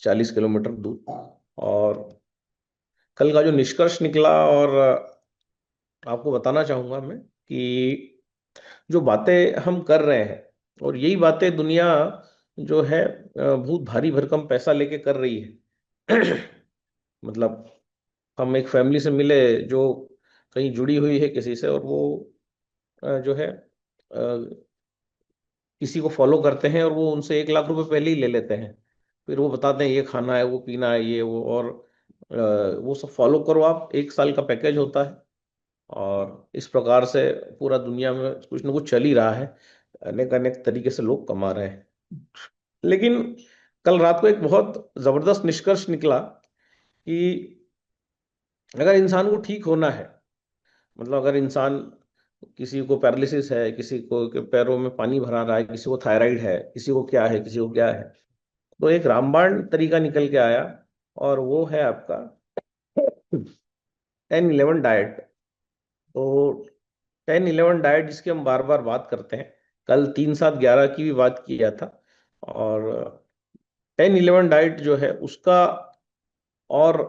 40 kilometre दूर। और कल का जो निष्कर्ष निकला, और आपको बताना चाहूंगा मैं कि जो बातें हम कर रहे हैं, और यही बातें दुनिया जो है बहुत भारी भरकम पैसा लेके कर रही है। मतलब हम एक फैमिली से मिले जो कहीं जुड़ी हुई है किसी से, और वो जो है किसी को फॉलो करते हैं, और वो उनसे 1 लाख रुपए पहले ही ले लेते हैं। फिर वो बताते हैं ये खाना है, वो पीना है, ये वो, और वो सब फॉलो करो, आप 1 साल का पैकेज होता है। और इस प्रकार से पूरा दुनिया में कुछ ना कुछ चल ही रहा है। अनेक अनेक तरीके से लोग कमा रहे हैं। लेकिन कल रात को एक बहुत जबरदस्त निष्कर्ष निकला कि अगर इंसान को ठीक होना है, मतलब अगर इंसान, किसी को पैरालिसिस है, किसी को के पैरों में पानी भरा रहा है, किसी को थायराइड है, किसी को क्या है, किसी को क्या है, तो एक रामबाण तरीका निकल के आया। और वो है आपका 10-11 डाइट। तो 10-11 डाइट जिसकी हम बार बार बात करते हैं, कल 3-7-11 की भी बात किया था। और 10-11 डाइट जो है उसका, और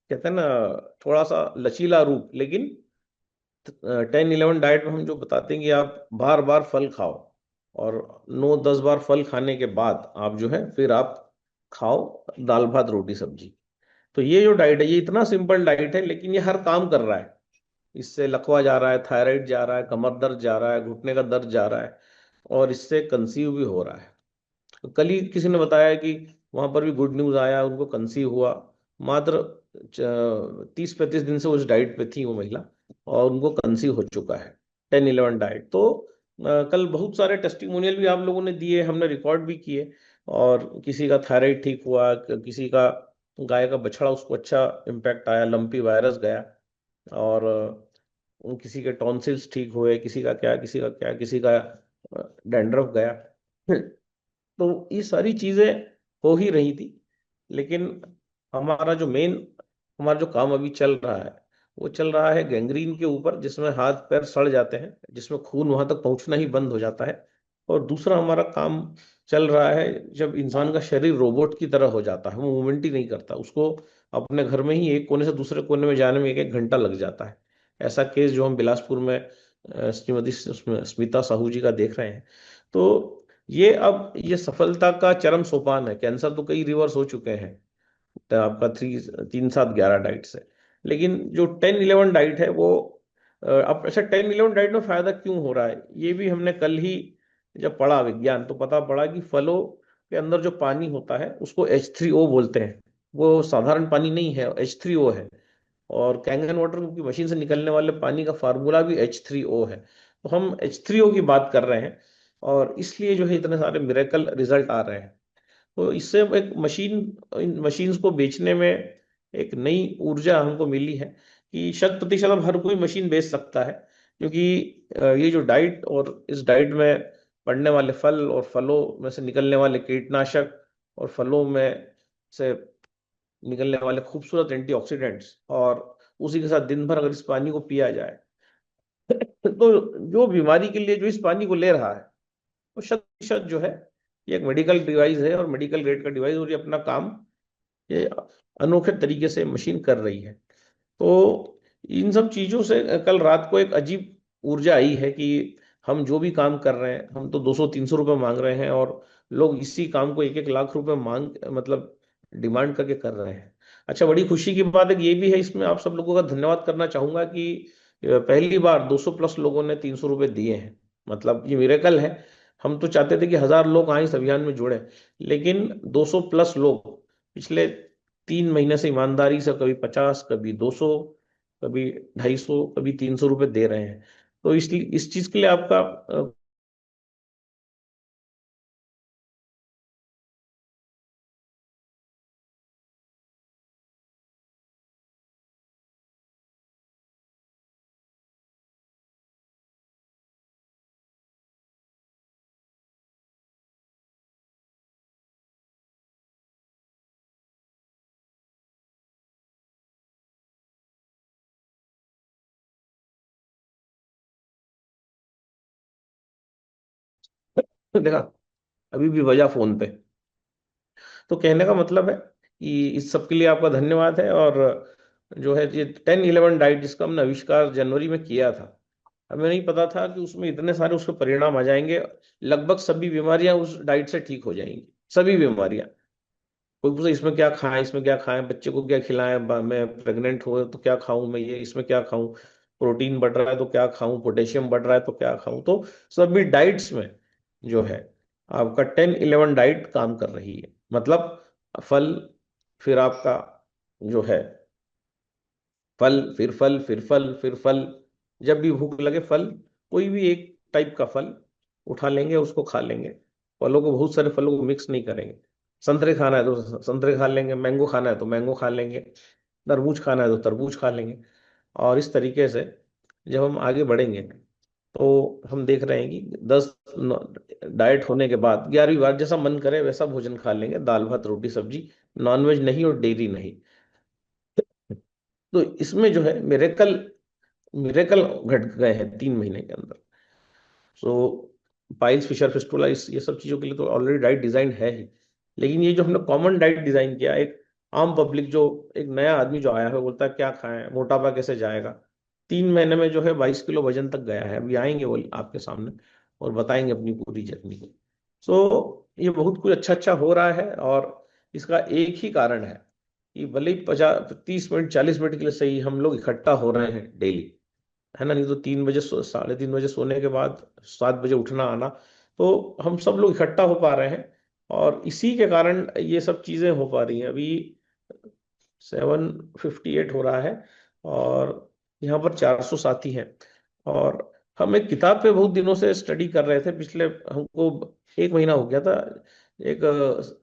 कहते हैं ना, थोड़ा सा लचीला रूप, लेकिन 10-11 डाइट में हम जो बताते हैं कि आप बार बार फल खाओ, और 9-10 बार फल खाने के बाद आप जो है फिर आप खाओ दाल भात रोटी सब्जी। तो ये जो डाइट है, ये इतना सिंपल डाइट है, लेकिन ये हर काम कर रहा है। इससे लकवा जा रहा है, थायराइड जा रहा है, कमर दर्द जा रहा है, घुटने का दर्द जा रहा है, और इससे कंसीव भी हो रहा है। तो कल ही किसी ने बताया कि वहां पर भी गुड न्यूज आया, उनको कंसीव हुआ। मात्र 30-35 दिन से उस डाइट पे थी वो महिला, और उनको कंसीव हो चुका है। 10-11 डाइट। तो कल बहुत सारे टेस्टिमोनियल भी आप लोगों ने दिए, हमने रिकॉर्ड भी किए। और किसी का थायराइड ठीक हुआ, किसी का गाय का बछड़ा, उसको अच्छा इम्पैक्ट आया, लंपी वायरस गया। और किसी के टॉन्सिल्स ठीक हुए, किसी का क्या, किसी का क्या, किसी का डैंड्रफ गया। तो ये सारी चीजें हो ही रही थी। लेकिन हमारा जो मेन, हमारा जो काम अभी चल रहा है, वो चल रहा है गैंग्रीन के ऊपर, जिसमें हाथ पैर सड़ जाते हैं, जिसमें खून वहां तक पहुंचना ही बंद हो जाता है। और दूसरा हमारा काम चल रहा है जब इंसान का शरीर रोबोट की तरह हो जाता है, वो मूवमेंट ही नहीं करता, उसको अपने घर में ही एक कोने से दूसरे कोने में जाने में 1-1 घंटा लग जाता है। ऐसा केस जो हम बिलासपुर में श्रीमती स्मिता साहू जी का देख रहे हैं। तो ये अब ये सफलता का चरम सोपान है। कैंसर तो कई रिवर्स हो चुके हैं, तो आपका 3-7-11 डाइट से। लेकिन जो 10-11 डाइट है वो अब अच्छा, 10-11 डाइट में फायदा क्यों हो रहा है, ये भी हमने कल ही जब पढ़ा विज्ञान, तो पता पड़ा कि फलों के अंदर जो पानी होता है उसको H3O बोलते हैं। वो साधारण पानी नहीं है, H3O है। और कैंगन वाटर की मशीन से निकलने वाले पानी का फार्मूला भी H3O है। तो हम H3O की बात कर रहे हैं, और इसलिए जो है इतने सारे मिरेकल रिजल्ट आ रहे हैं। तो इससे एक मशीन, इन मशीन्स को बेचने में एक नई ऊर्जा हमको मिली है कि 100% अब हर कोई मशीन बेच सकता है। क्योंकि ये जो डाइट, और इस डाइट में पड़ने वाले फल, और फलों में से निकलने वाले कीटनाशक, और फलों में से निकलने वाले खूबसूरत एंटीऑक्सीडेंट्स, और उसी के साथ दिन भर अगर इस पानी को पिया जाए, तो जो बीमारी के लिए जो इस पानी को ले रहा है, तो 100% जो है ये एक मेडिकल डिवाइस है, और मेडिकल ग्रेड का डिवाइस, और ये अपना काम ये अनोखे तरीके से मशीन कर रही है। तो इन सब चीजों से कल रात को एक अजीब ऊर्जा आई है कि हम जो भी काम कर रहे हैं, हम तो 200-300 रुपये मांग रहे हैं, और लोग इसी काम को 1-1 लाख रुपए मांग, मतलब डिमांड करके कर रहे हैं। अच्छा, बड़ी खुशी की बात है, ये भी है, इसमें आप सब लोगों का धन्यवाद करना चाहूंगा कि पहली बार 200+ लोगों ने 300 रुपये दिए हैं। मतलब ये मिरेकल है। हम तो चाहते थे कि 1000 लोग आए इस अभियान में जुड़े, लेकिन 200+ लोग पिछले 3 महीने से ईमानदारी से, कभी 50, कभी 200, कभी 250, कभी 300 रुपये दे रहे हैं। तो इसलिए इस चीज के लिए आपका देखा, अभी भी वजह फोन पे। तो कहने का मतलब है कि इस सब के लिए आपका धन्यवाद है। और जो है ये 10-11 डाइट जिसका हमने आविष्कार जनवरी में किया था, हमें नहीं पता था कि उसमें इतने सारे उसके परिणाम आ जाएंगे। लगभग सभी बीमारियां उस डाइट से ठीक हो जाएंगी, सभी बीमारियां। कोई पूछे इसमें क्या खाएं, इसमें क्या खाएं, बच्चे को क्या खिलाएं, मैं प्रेग्नेंट हो तो क्या खाऊं, मैं ये इसमें क्या खाऊं, प्रोटीन बढ़ रहा है तो क्या खाऊं, पोटेशियम बढ़ रहा है तो क्या खाऊं। तो सभी डाइट्स में जो है आपका 10-11 डाइट काम कर रही है। मतलब फल, फिर आपका जो है फल, फिर फल, फिर फल, फिर फल। जब भी भूख लगे फल, कोई भी एक टाइप का फल उठा लेंगे, उसको खा लेंगे। फलों को, बहुत सारे फलों को मिक्स नहीं करेंगे। संतरे खाना है तो संतरे खा लेंगे, मैंगो खाना है तो मैंगो खा लेंगे, तरबूज खाना है तो तरबूज खा लेंगे। और इस तरीके से जब हम आगे बढ़ेंगे तो हम देख रहे हैं कि 10 डाइट होने के बाद 11वीं बार जैसा मन करे वैसा भोजन खा लेंगे, दाल भात रोटी सब्जी, नॉनवेज नहीं और डेयरी नहीं। तो इसमें जो है मिरेकल, मिरेकल घट गए हैं 3 महीने के अंदर। सो पाइल्स, फिशर फिस्टुला, इस ये सब चीजों के लिए तो ऑलरेडी डाइट डिजाइन है ही। लेकिन ये जो हमने कॉमन डाइट डिजाइन किया, एक आम पब्लिक जो, एक नया आदमी जो आया है बोलता है क्या खाएं, मोटापा कैसे जाएगा, 3 महीने में जो है 22 किलो वजन तक गया है। अभी आएंगे वो आपके सामने और बताएंगे अपनी पूरी जर्नी। सो ये बहुत कुछ अच्छा अच्छा हो रहा है। और इसका एक ही कारण है कि भले ही 50, 30 मिनट, 40 मिनट के लिए सही हम लोग इकट्ठा हो रहे हैं डेली, है ना। नहीं तो 3 बजे, 3:30 बजे सोने के बाद 7 बजे उठना आना, तो हम सब लोग इकट्ठा हो पा रहे हैं। और इसी के कारण ये सब चीजें हो पा रही हैं। अभी 7:58 हो रहा है और यहाँ पर 400 साथी हैं। और हम एक किताब पे बहुत दिनों से स्टडी कर रहे थे, पिछले हमको 1 महीना हो गया था। एक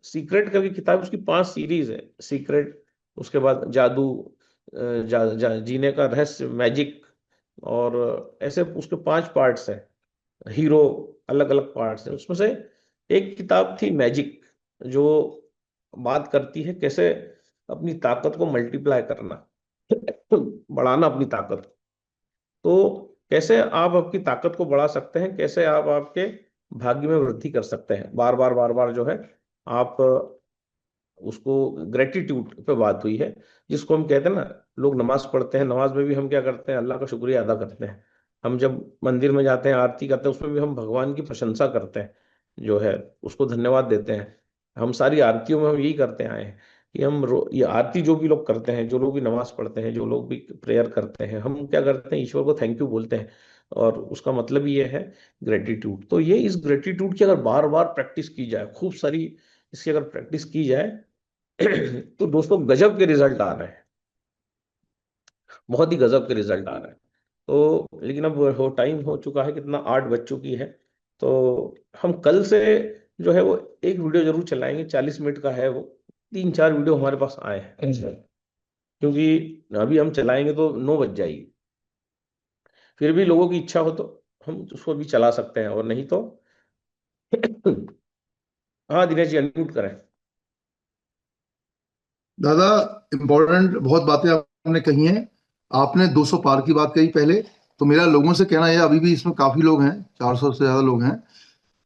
सीक्रेट करके किताब, उसकी 5 सीरीज है। सीक्रेट, उसके बाद जादू, जीने का रहस्य, मैजिक, और ऐसे उसके 5 पार्ट्स हैं। हीरो, अलग अलग पार्ट्स हैं उसमें से। एक किताब थी मैजिक, जो बात करती है कैसे अपनी ताकत को मल्टीप्लाई करना, बढ़ाना अपनी ताकत। तो कैसे आप आपकी ताकत को बढ़ा सकते हैं, कैसे आप आपके भाग्य में वृद्धि कर सकते हैं, बार बार बार बार जो है आप उसको, ग्रेटिट्यूड पे बात हुई है, जिसको हम कहते हैं ना, लोग नमाज पढ़ते हैं, नमाज में भी हम क्या करते हैं, अल्लाह का शुक्रिया अदा करते हैं। हम जब मंदिर में जाते हैं, आरती करते हैं, उसमें भी हम भगवान की प्रशंसा करते हैं, जो है उसको धन्यवाद देते हैं। हम सारी आरतियों में हम यही करते आए हैं कि हम ये आरती जो भी लोग करते हैं, जो लोग भी नमाज पढ़ते हैं, जो लोग भी प्रेयर करते हैं, हम क्या करते हैं, ईश्वर को थैंक यू बोलते हैं। और उसका मतलब ये है ग्रेटिट्यूड। तो ये, इस ग्रेटिट्यूड की अगर बार बार प्रैक्टिस की जाए, खूब सारी इसकी अगर प्रैक्टिस की जाए, तो दोस्तों गजब के रिजल्ट आ रहे हैं, बहुत ही गजब के रिजल्ट आ रहे हैं। तो लेकिन अब हो टाइम हो चुका है, कितना, 8 बज चुकी है। तो हम कल से जो है वो एक वीडियो जरूर चलाएंगे, 40 मिनट का है वो। 3-4 वीडियो हमारे पास आए हैं, क्योंकि अभी हम चलाएंगे तो 9 बज जाएगी। फिर भी लोगों की इच्छा हो तो हम उसको भी चला सकते हैं, और नहीं तो हाँ दिनेश जी, अनम्यूट करें। दादा, इम्पोर्टेंट बहुत बातें आपने कही हैं। आपने 200 पार की बात कही पहले। तो मेरा लोगों से कहना है, अभी भी इसमें काफी लोग हैं, 400 से ज्यादा लोग हैं।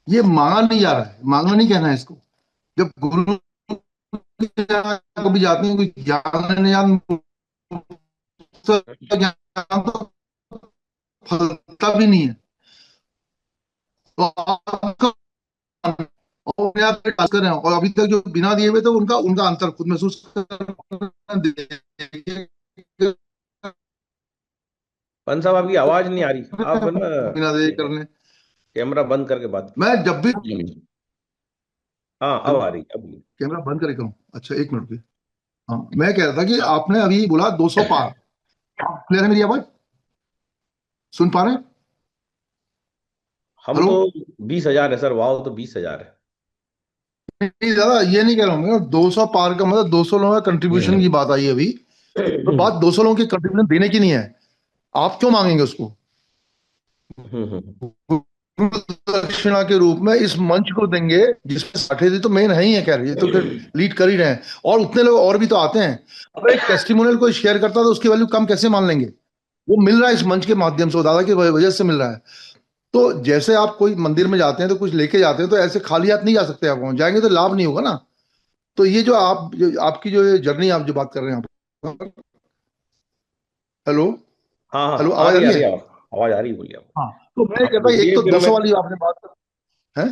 ये मांगा नहीं जा रहा है, मांगना नहीं कहना है इसको। जब गुरु के यहाँ कभी जाते हैं, कोई ज्ञान नहीं, ज्ञान ज्ञान तो फलता भी नहीं है। तो आपका, और अपने आप पे टास्क कर रहे हैं, और अभी तक जो बिना दिए हुए थे, उनका उनका अंतर खुद महसूस कर। पंत साहब आपकी आवाज नहीं आ रही, आप है ना बिना दे करने। कैमरा बंद करके बात मैं जब भी कीजिए। हाँ अब आ रही, अब। कैमरा बंद करके हूँ। अच्छा, एक मिनट रुकिए। हाँ, मैं कह रहा था कि आपने अभी बोला 200 पार। क्लियर है मेरी आवाज? सुन पा रहे हैं? हम हेलो? तो 20,000 है सर, वाह, तो 20,000 है। नहीं दादा, ये नहीं कह रहा हूँ मैं। 200 पार का मतलब 200 लोगों का कंट्रीब्यूशन की हम्म। बात आई है अभी। तो बात 200 लोगों के कंट्रीब्यूशन देने की नहीं है। आप क्यों मांगेंगे उसको? हम्म। गुरु दक्षिणा के रूप में इस मंच को देंगे, जिसमें 60 तो मेन है ही है, कह रही है तो लीड कर ही रहे हैं, और उतने लोग और भी तो आते हैं। अगर एक टेस्टिमोनियल कोई शेयर करता है, तो उसकी वैल्यू कम कैसे मान लेंगे? वो मिल रहा है इस मंच के माध्यम से, वो दादा की वजह से मिल रहा है। तो जैसे आप कोई मंदिर में जाते हैं तो कुछ लेके जाते हैं, तो ऐसे खाली हाथ नहीं जा सकते। आप वहां जाएंगे तो लाभ नहीं होगा ना। तो ये आपकी जो जर्नी आप जो बात कर रहे हैं आप, हेलो, हाँ हेलो, हाँ, आवाज आ रही आ है? रही है आवाज आ रही है, बोलिए आप। हाँ, तो मैं आप कहता, एक बोलिए, तो फिर 200 मैं। वाली आपने बात है।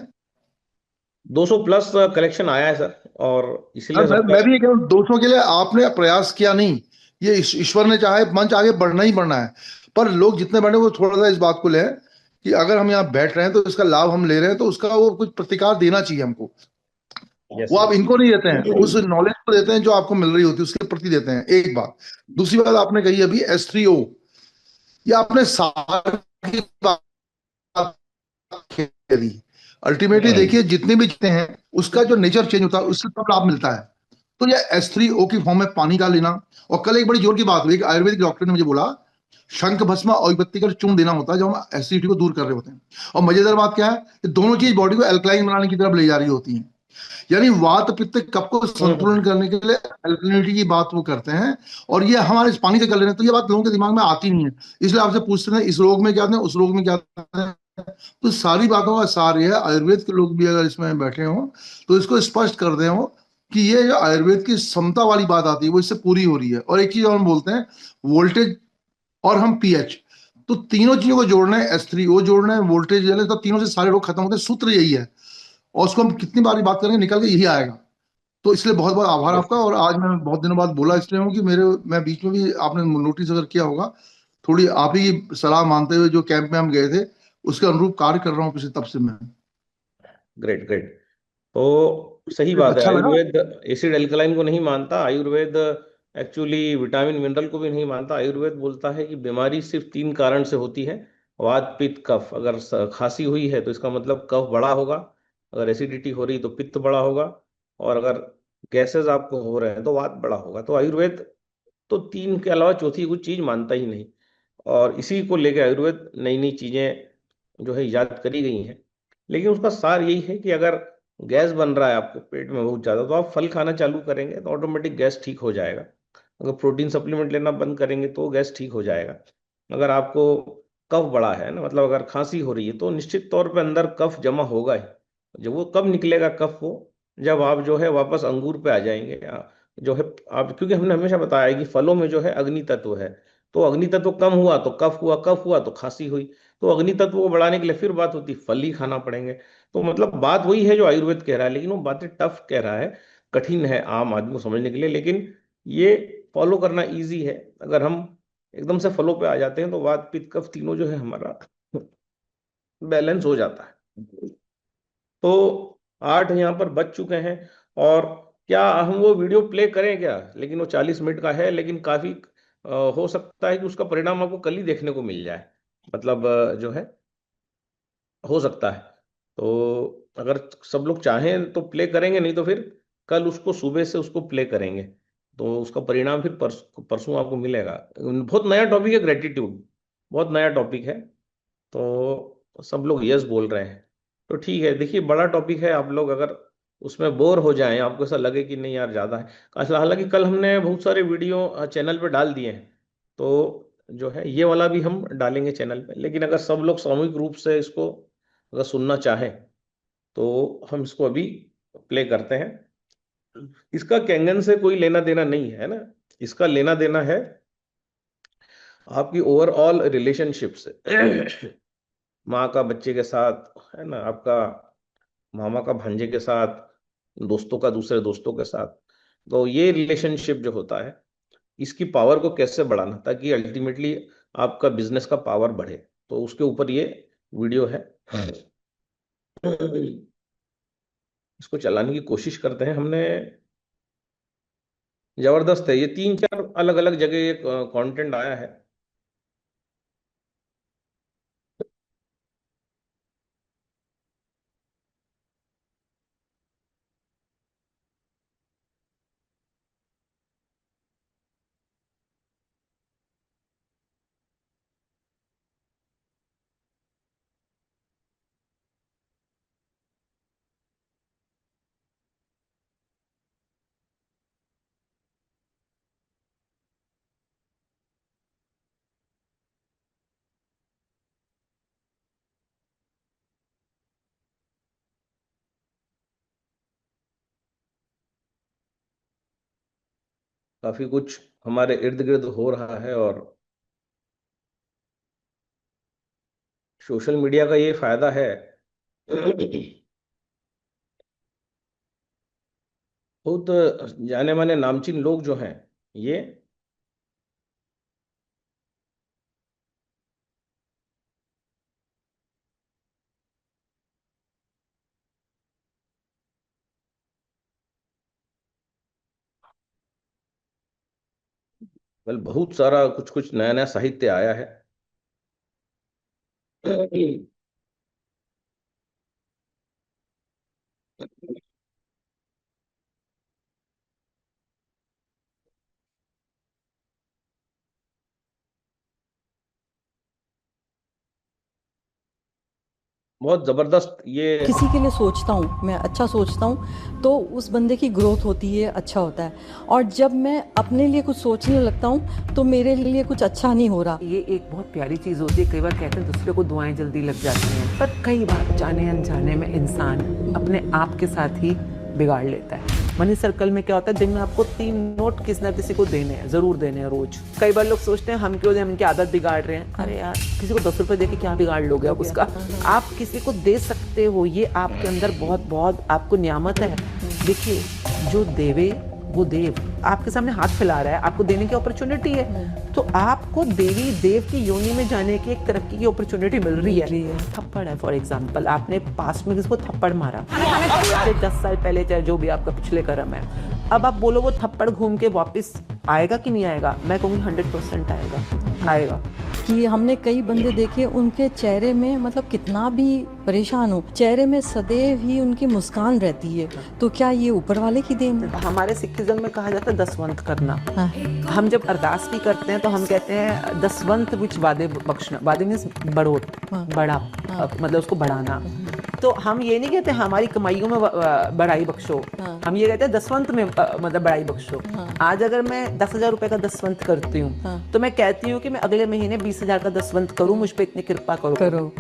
200 प्लस कलेक्शन आया है सर, और हाँ, इसलिए मैं सबका। मैं भी ये कह रहा हूँ, 200 के लिए आपने प्रयास किया नहीं, ये ईश्वर ने चाहे मंच आगे बढ़ना ही बढ़ना है। पर लोग जितने बढ़े वो थोड़ा सा इस बात को ले कि अगर हम यहाँ बैठ रहे हैं तो इसका लाभ हम ले रहे हैं, तो उसका वो कुछ प्रतिकार देना चाहिए हमको। यस वो आप यस। इनको नहीं देते हैं, उस नॉलेज को देते हैं जो आपको मिल रही होती है, उसके प्रति देते हैं। एक बात। दूसरी बात आपने कही अभी S3O, ये आपने सार की बात करी। अल्टीमेटली देखिए, जितने भी जीते हैं उसका जो नेचर चेंज होता है उससे तब लाभ मिलता है। तो ये S3O की फॉर्म में पानी का लेना। और कल एक बड़ी जोर की बात हुई, एक आयुर्वेदिक डॉक्टर ने मुझे बोला, शंख भस्म और युवती का चूर्ण देना होता है जब हम एसिडिटी को दूर कर रहे होते हैं। और मजेदार बात क्या है कि दोनों चीज बॉडी को एल्कलाइन बनाने की तरफ ले जा रही होती हैं। यानी वात पित्त कफ को संतुलन करने के लिए अल्कलिनिटी की बात वो करते हैं। और ये हमारे इस पानी से कर ले रहे हैं, तो ये बात लोगों के दिमाग में आती नहीं है। इसलिए आपसे पूछते हैं इस रोग में क्या दें, उस रोग में क्या दें। तो सारी बातों का सार ये है, आयुर्वेद के लोग भी अगर इसमें बैठे हों तो इसको स्पष्ट कर दें हो कि ये जो आयुर्वेद की समता वाली बात आती है वो इससे पूरी हो रही है। और एक चीज और हम बोलते हैं, वोल्टेज और हम पीएच, तो तीनों चीजों को जोड़ना है, S3O जोड़ना है, वोल्टेज जोड़ना है, तो तीनों से सारे रोग खत्म होते हैं। सूत्र यही है, और उसको हम कितनी बार बात करेंगे निकल के यही आएगा। तो इसलिए बहुत बहुत आभार यस आपका। और आज मैं बहुत दिनों बाद बोला इसलिए हूँ कि मैं बीच में भी, आपने नोटिस अगर किया होगा, थोड़ी आप ही की सलाह मानते हुए जो कैंप में हम गए थे उसके अनुरूप कार्य कर रहा हूँ पिछले तब से मैं। Great great. तो सही बात है, अच्छा लगा। आयुर्वेद एसिड एल्कलाइन को नहीं मानता। आयुर्वेद एक्चुअली विटामिन मिनरल को भी नहीं मानता। आयुर्वेद बोलता है कि बीमारी सिर्फ 3 कारण से होती है: वात पित्त कफ। अगर खांसी हुई है तो इसका मतलब कफ बड़ा होगा, अगर एसिडिटी हो रही तो पित्त बड़ा होगा, और अगर गैसेस आपको हो रहे हैं तो वात बड़ा होगा। तो आयुर्वेद तो 3 के अलावा चौथी कुछ चीज मानता ही नहीं। और इसी को लेकर आयुर्वेद नई नई चीजें जो है इजाद करी गई हैं। लेकिन उसका सार यही है कि अगर गैस बन रहा है आपको पेट में बहुत ज्यादा, तो आप फल खाना चालू करेंगे तो ऑटोमेटिक गैस ठीक हो जाएगा। अगर प्रोटीन सप्लीमेंट लेना बंद करेंगे तो गैस ठीक हो जाएगा। अगर आपको कफ बड़ा है ना, मतलब अगर खांसी हो रही है, तो निश्चित तौर पे अंदर कफ जमा होगा ही। जब वो कब निकलेगा कफ, वो जब आप जो है वापस अंगूर पे आ जाएंगे, जो है आप, क्योंकि हमने हमेशा बताया है कि फलों में जो है अग्नि तत्व है। तो अग्नि तत्व कम हुआ तो कफ हुआ, कफ हुआ तो खांसी हुई। तो अग्नि तत्व को बढ़ाने के लिए फिर बात होती फल ही खाना पड़ेंगे। तो मतलब बात वही है जो आयुर्वेद कह रहा है, लेकिन वो बातें टफ कह रहा है, कठिन है आम आदमी को समझने के लिए। लेकिन ये फॉलो करना इजी है। अगर हम एकदम से फॉलो पे आ जाते हैं तो वात पित्त कफ तीनों जो है हमारा बैलेंस हो जाता है। तो 8 यहाँ पर बज चुके हैं। और क्या हम वो वीडियो प्ले करें क्या? लेकिन वो 40 मिनट का है, लेकिन काफी हो सकता है कि उसका परिणाम आपको कल ही देखने को मिल जाए। मतलब जो है हो सकता है। तो अगर सब लोग चाहें तो प्ले करेंगे, नहीं तो फिर कल उसको सुबह से उसको प्ले करेंगे। तो उसका परिणाम फिर परसों आपको मिलेगा। बहुत नया टॉपिक है ग्रेटिट्यूड, बहुत नया टॉपिक है। तो सब लोग यस बोल रहे हैं। तो ठीक है, देखिए बड़ा टॉपिक है। आप लोग अगर उसमें बोर हो जाएं, आपको ऐसा लगे कि नहीं यार ज़्यादा है, हालांकि कल हमने बहुत सारे वीडियो चैनल पे डाल दिए हैं। तो जो है ये वाला भी हम डालेंगे चैनल पे। लेकिन अगर सब लोग सामूहिक रूप से इसको अगर सुनना चाहें तो हम इसको अभी प्ले करते हैं। इसका कैंगन से कोई लेना देना नहीं है ना, इसका लेना देना है आपकी ओवरऑल रिलेशनशिप से। माँ का बच्चे के साथ, है ना, आपका मामा का भांजे के साथ, दोस्तों का दूसरे दोस्तों के साथ। तो ये रिलेशनशिप जो होता है, इसकी पावर को कैसे बढ़ाना ताकि अल्टीमेटली आपका बिजनेस का पावर बढ़े, तो उसके ऊपर ये वीडियो है। इसको चलाने की कोशिश करते हैं हमने। जबरदस्त है ये, 3 4 अलग अलग जगह ये कंटेंट आया है। काफी कुछ हमारे इर्द गिर्द हो रहा है, और सोशल मीडिया का ये फायदा है। बहुत जाने माने नामचीन लोग जो हैं, ये बहुत सारा कुछ कुछ नया नया साहित्य आया है। बहुत जबरदस्त ये। किसी के लिए सोचता हूँ, मैं अच्छा सोचता हूँ तो उस बंदे की ग्रोथ होती है, अच्छा होता है। और जब मैं अपने लिए कुछ सोचने लगता हूँ तो मेरे लिए कुछ अच्छा नहीं हो रहा। ये एक बहुत प्यारी चीज़ होती है। कई बार कहते हैं दूसरे को दुआएं जल्दी लग जाती हैं, पर कई बार जाने अनजाने में इंसान अपने आप के साथ ही बिगाड़ लेता है। मनी सर्कल में क्या होता है, दिन में आपको 3 नोट किसी ना किसी को देने हैं, जरूर देने हैं रोज। कई बार लोग सोचते हैं हम क्यों दें, हम इनकी आदत बिगाड़ रहे हैं। अरे यार, किसी को 10 रुपए दे के क्या बिगाड़ लोगे आप उसका। आप किसी को दे सकते हो, ये आपके अंदर बहुत बहुत आपको नियामत है। देखिए, जो देवे वो देव आपके सामने हाथ फैला रहा है, आपको देने की अपॉर्चुनिटी है, तो आपको देवी देव की योनि में जाने की एक तरक्की की अपॉर्चुनिटी मिल रही है। थप्पड़ है फॉर एग्जांपल, आपने पास्ट में किसको थप्पड़ मारा, 10 साल पहले, चाहे जो भी आपका पिछले कर्म है, अब आप बोलो वो थप्पड़ घूम के वापस आएगा कि नहीं आएगा? मैं कहूँगी 100% आएगा। कि हमने कई बंदे देखे, उनके चेहरे में मतलब कितना भी परेशान हो, चेहरे में सदैव ही उनकी मुस्कान रहती है। तो क्या ये ऊपर वाले की देन है? हमारे सिखिज्म में कहा जाता है दसवंत करना। हाँ। हम जब अरदास भी करते हैं तो हम कहते हैं दसवंत विच वादे बख्शना। वादे मीन्स बढ़ोत, बड़ा, मतलब उसको बढ़ाना। तो हम ये नहीं कहते हमारी कमाइयों में बढ़ाई बख्शो, हम ये कहते हैं दसवंत में मतलब बढ़ाई बख्शो। आज अगर मैं 10,000 रुपए का दसवंत करती हूँ तो मैं कहती हूँ कि मैं अगले महीने 20,000 का दसवंत करूँ, मुझ पे इतनी कृपा करो।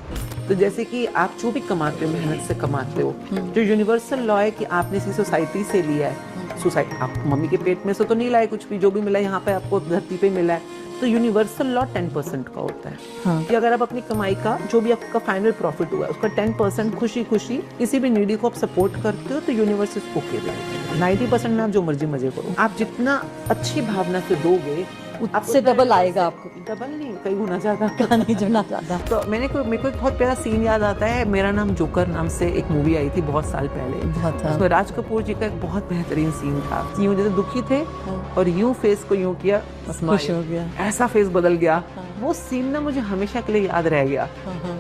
तो जैसे कि आप जो भी कमाते हो, मेहनत से कमाते हो, जो यूनिवर्सल लॉ है कि आपने इसी सोसाइटी से लिया है, सोसाइटी आप मम्मी के पेट में से तो नहीं लाए, कुछ भी जो भी मिला यहाँ पे आपको धरती पे मिला है, तो यूनिवर्सल लॉ 10% का होता है। हाँ। कि अगर आप अपनी कमाई का जो भी आपका फाइनल प्रॉफिट हुआ है उसका 10% खुशी खुशी किसी भी नीडी को आप सपोर्ट करते हो तो यूनिवर्स इज ओके विद 90% में आप जो मर्जी मजे करो। आप जितना अच्छी भावना से दोगे उससे डबल आएगा आपको। डबल नहीं, कई गुना ज्यादा। कहीं जुना ज्यादा। तो मेरे को एक बहुत प्यारा सीन याद आता है। मेरा नाम जोकर नाम से एक मूवी आई थी बहुत साल पहले, उसमें राज कपूर जी का एक बहुत बेहतरीन सीन था। यूं जैसे दुखी थे और यूं फेस को यूं किया, खुश हो गया, ऐसा फेस बदल गया। वो सीन ना मुझे हमेशा के लिए याद रह गया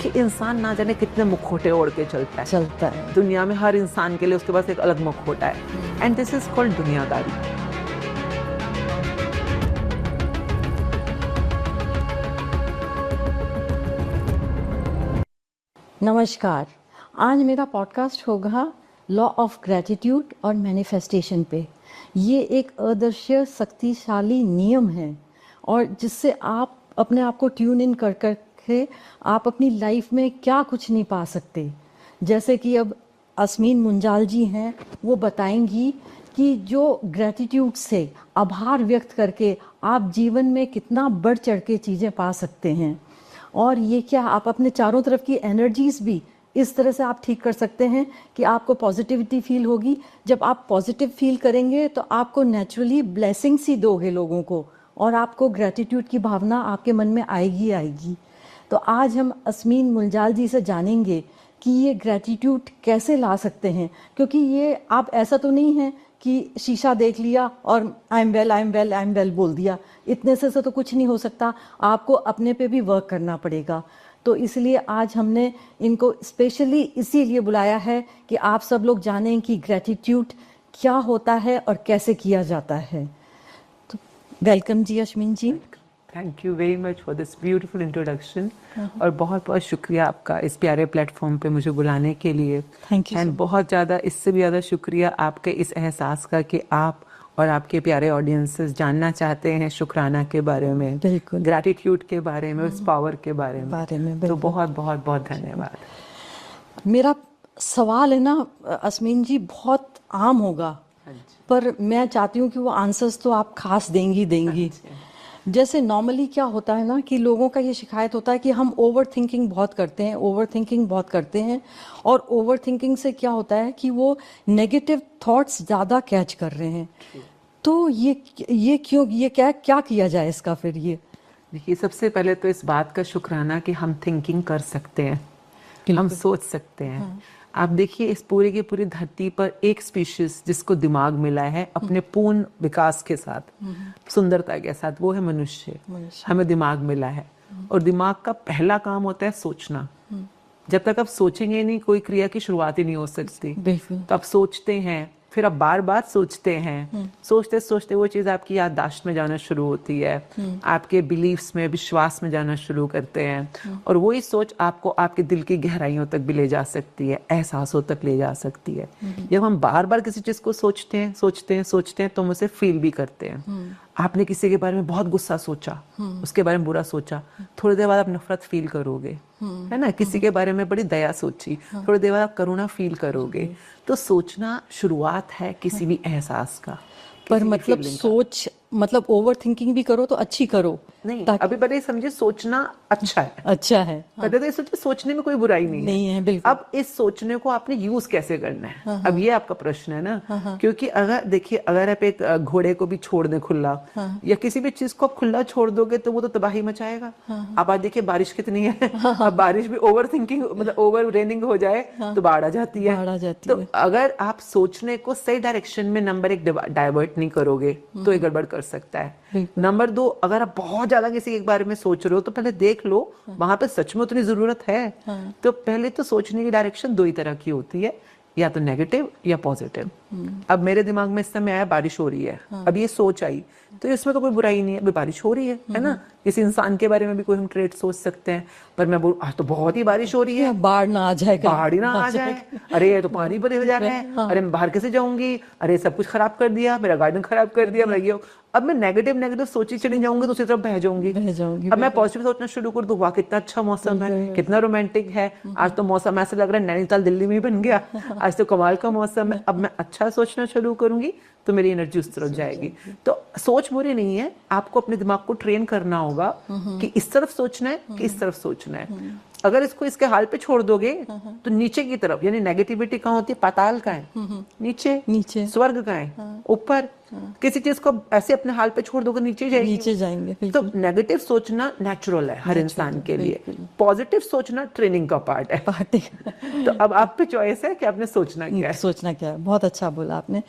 कि इंसान ना जाने कितने मुखौटे ओढ़ के चलता है दुनिया में। हर इंसान के लिए उसके पास एक अलग मुखौटा है, एंड दिस इज कॉल्ड दुनियादारी। नमस्कार, आज मेरा पॉडकास्ट होगा लॉ ऑफ ग्रैटिट्यूड और मैनिफेस्टेशन पे। ये एक अदृश्य शक्तिशाली नियम है और जिससे आप अपने आप को ट्यून इन कर के आप अपनी लाइफ में क्या कुछ नहीं पा सकते। जैसे कि अब अस्मीन मुंजाल जी हैं, वो बताएंगी कि जो ग्रैटिट्यूड से आभार व्यक्त करके आप जीवन में कितना बढ़ चढ़ के चीज़ें पा सकते हैं। और ये क्या, आप अपने चारों तरफ की एनर्जीज भी इस तरह से आप ठीक कर सकते हैं कि आपको पॉजिटिविटी फील होगी। जब आप पॉजिटिव फील करेंगे तो आपको नेचुरली ब्लेसिंग्स ही दोगे लोगों को, और आपको ग्रैटिट्यूड की भावना आपके मन में आएगी। तो आज हम अस्मीन मुंजाल जी से जानेंगे कि ये ग्रैटिट्यूड कैसे ला सकते हैं, क्योंकि ये आप ऐसा तो नहीं है कि शीशा देख लिया और आई एम वेल बोल दिया। इतने से तो कुछ नहीं हो सकता, आपको अपने पे भी वर्क करना पड़ेगा। तो इसलिए आज हमने इनको स्पेशली इसीलिए बुलाया है कि आप सब लोग जानें कि ग्रैटिट्यूड क्या होता है और कैसे किया जाता है। तो welcome ji Ashwin ji. Thank you very much for this beautiful introduction, और बहुत बहुत शुक्रिया आपका इस प्यारे प्लेटफॉर्म पे मुझे बुलाने के लिए। Thank you. एंड बहुत ज़्यादा, इससे भी ज़्यादा शुक्रिया आपके इस एहसास का कि आप और आपके प्यारे ऑडियंसेस जानना चाहते हैं शुक्राना के बारे में, बिल्कुल, ग्रैटिट्यूड के बारे में, उस पावर के बारे में। तो बहुत बहुत बहुत धन्यवाद। मेरा सवाल है ना अस्मीन जी, बहुत आम होगा पर मैं चाहती हूँ कि वो आंसर्स तो आप खास देंगी। जैसे नॉर्मली क्या होता है ना कि लोगों का ये शिकायत होता है कि हम ओवर थिंकिंग बहुत करते हैं और ओवर थिंकिंग से क्या होता है कि वो नेगेटिव थॉट्स ज़्यादा कैच कर रहे हैं। तो ये क्यों, ये क्या किया जाए इसका फिर? ये देखिए, सबसे पहले तो इस बात का शुक्राना कि हम थिंकिंग कर सकते हैं, हम सोच सकते हैं। आप देखिए, इस पूरी की पूरी धरती पर एक स्पीशीज जिसको दिमाग मिला है अपने पूर्ण विकास के साथ, सुंदरता के साथ, वो है मनुष्य। हमें दिमाग मिला है और दिमाग का पहला काम होता है सोचना। जब तक आप सोचेंगे नहीं, कोई क्रिया की शुरुआत ही नहीं हो सकती। तो आप सोचते हैं, फिर आप बार बार सोचते हैं, सोचते सोचते वो चीज़ आपकी याददाश्त में जाना शुरू होती है, आपके बिलीव्स में, विश्वास में जाना शुरू करते हैं, और वही सोच आपको आपके दिल की गहराइयों तक भी ले जा सकती है, एहसासों तक ले जा सकती है। जब हम बार बार किसी चीज़ को सोचते हैं तो हम उसे फील भी करते हैं। आपने किसी के बारे में बहुत गुस्सा सोचा, उसके बारे में बुरा सोचा, थोड़ी देर बाद आप नफरत फील करोगे, है ना। किसी के बारे में बड़ी दया सोची, थोड़ी देर बाद आप करुणा फील करोगे। तो सोचना शुरुआत है किसी भी एहसास का। पर मतलब सोच, मतलब ओवर थिंकिंग भी करो तो अच्छी करो नहीं, अभी पहले समझे सोचना अच्छा है। पहले तो ये सोचिए, सोचने में कोई बुराई नहीं है, बिल्कुल। अब इस सोचने को आपने यूज कैसे करना है, अब ये आपका प्रश्न है ना। क्योंकि अगर देखिए, अगर आप एक घोड़े को भी छोड़ दें खुला, या किसी भी चीज को आप खुला छोड़ दोगे तो वो तो तबाही मचाएगा। अब आज देखिए बारिश कितनी है, अब बारिश भी ओवर थिंकिंग, मतलब ओवर रेनिंग हो जाए तो बाढ़ आ जाती है। तो अगर आप सोचने को सही डायरेक्शन में नंबर 1 डाइवर्ट नहीं करोगे तो ये गड़बड़ कर सकता है। नंबर 2, अगर आप बहुत ज्यादा किसी के बारे में सोच रहे हो तो पहले देख लो वहां पे सच में उतनी जरूरत है। तो पहले तो सोचने की डायरेक्शन 2 ही तरह की होती है, या तो नेगेटिव या पॉजिटिव। अब मेरे दिमाग में इस समय आया बारिश हो रही है, अब ये सोच आई, तो इसमें तो कोई बुराई नहीं है, अभी बारिश हो रही है ना। किसी इंसान के बारे में भी कोई हम ट्रेट सोच सकते हैं, पर मैं बोलूं आज तो बहुत ही बारिश हो रही है, बाढ़ ना आ जाए, बाढ़ ही ना आ जाए, अरे ये तो पानी भरे हो जा रहा है, अरे मैं बाहर कैसे जाऊंगी, अरे सब कुछ खराब कर दिया, मेरा गार्डन खराब कर दिया, मैं ये। अब मैं नेगेटिव सोची चली जाऊंगी तो उसी तरफ बह जाऊंगी। अब मैं पॉजिटिव सोचना शुरू कर दूं, वाह कितना अच्छा मौसम है, कितना रोमांटिक है, आज तो मौसम ऐसा लग रहा है नैनीताल दिल्ली में ही बन गया, आज तो कमाल का मौसम है। अब मैं अच्छा सोचना शुरू करूंगी तो मेरी एनर्जी उस तरफ जाएगी। तो सोच बुरी नहीं है, आपको अपने दिमाग को ट्रेन करना होगा कि इस तरफ सोचना है कि इस तरफ सोचना है। अगर इसको इसके हाल पे छोड़ दोगे तो नीचे की तरफ, यानी नेगेटिविटी कहाँ होती है, पाताल का है, नीचे स्वर्ग का है, ऊपर। किसी चीज को ऐसे अपने हाल पे छोड़ दोगे नीचे जाएंगे। तो नेगेटिव सोचना नेचुरल है हर इंसान के लिए, पॉजिटिव सोचना ट्रेनिंग का पार्ट है। तो अब आप पे चॉइस है कि आपने सोचना क्या है। बहुत अच्छा बोला आपने।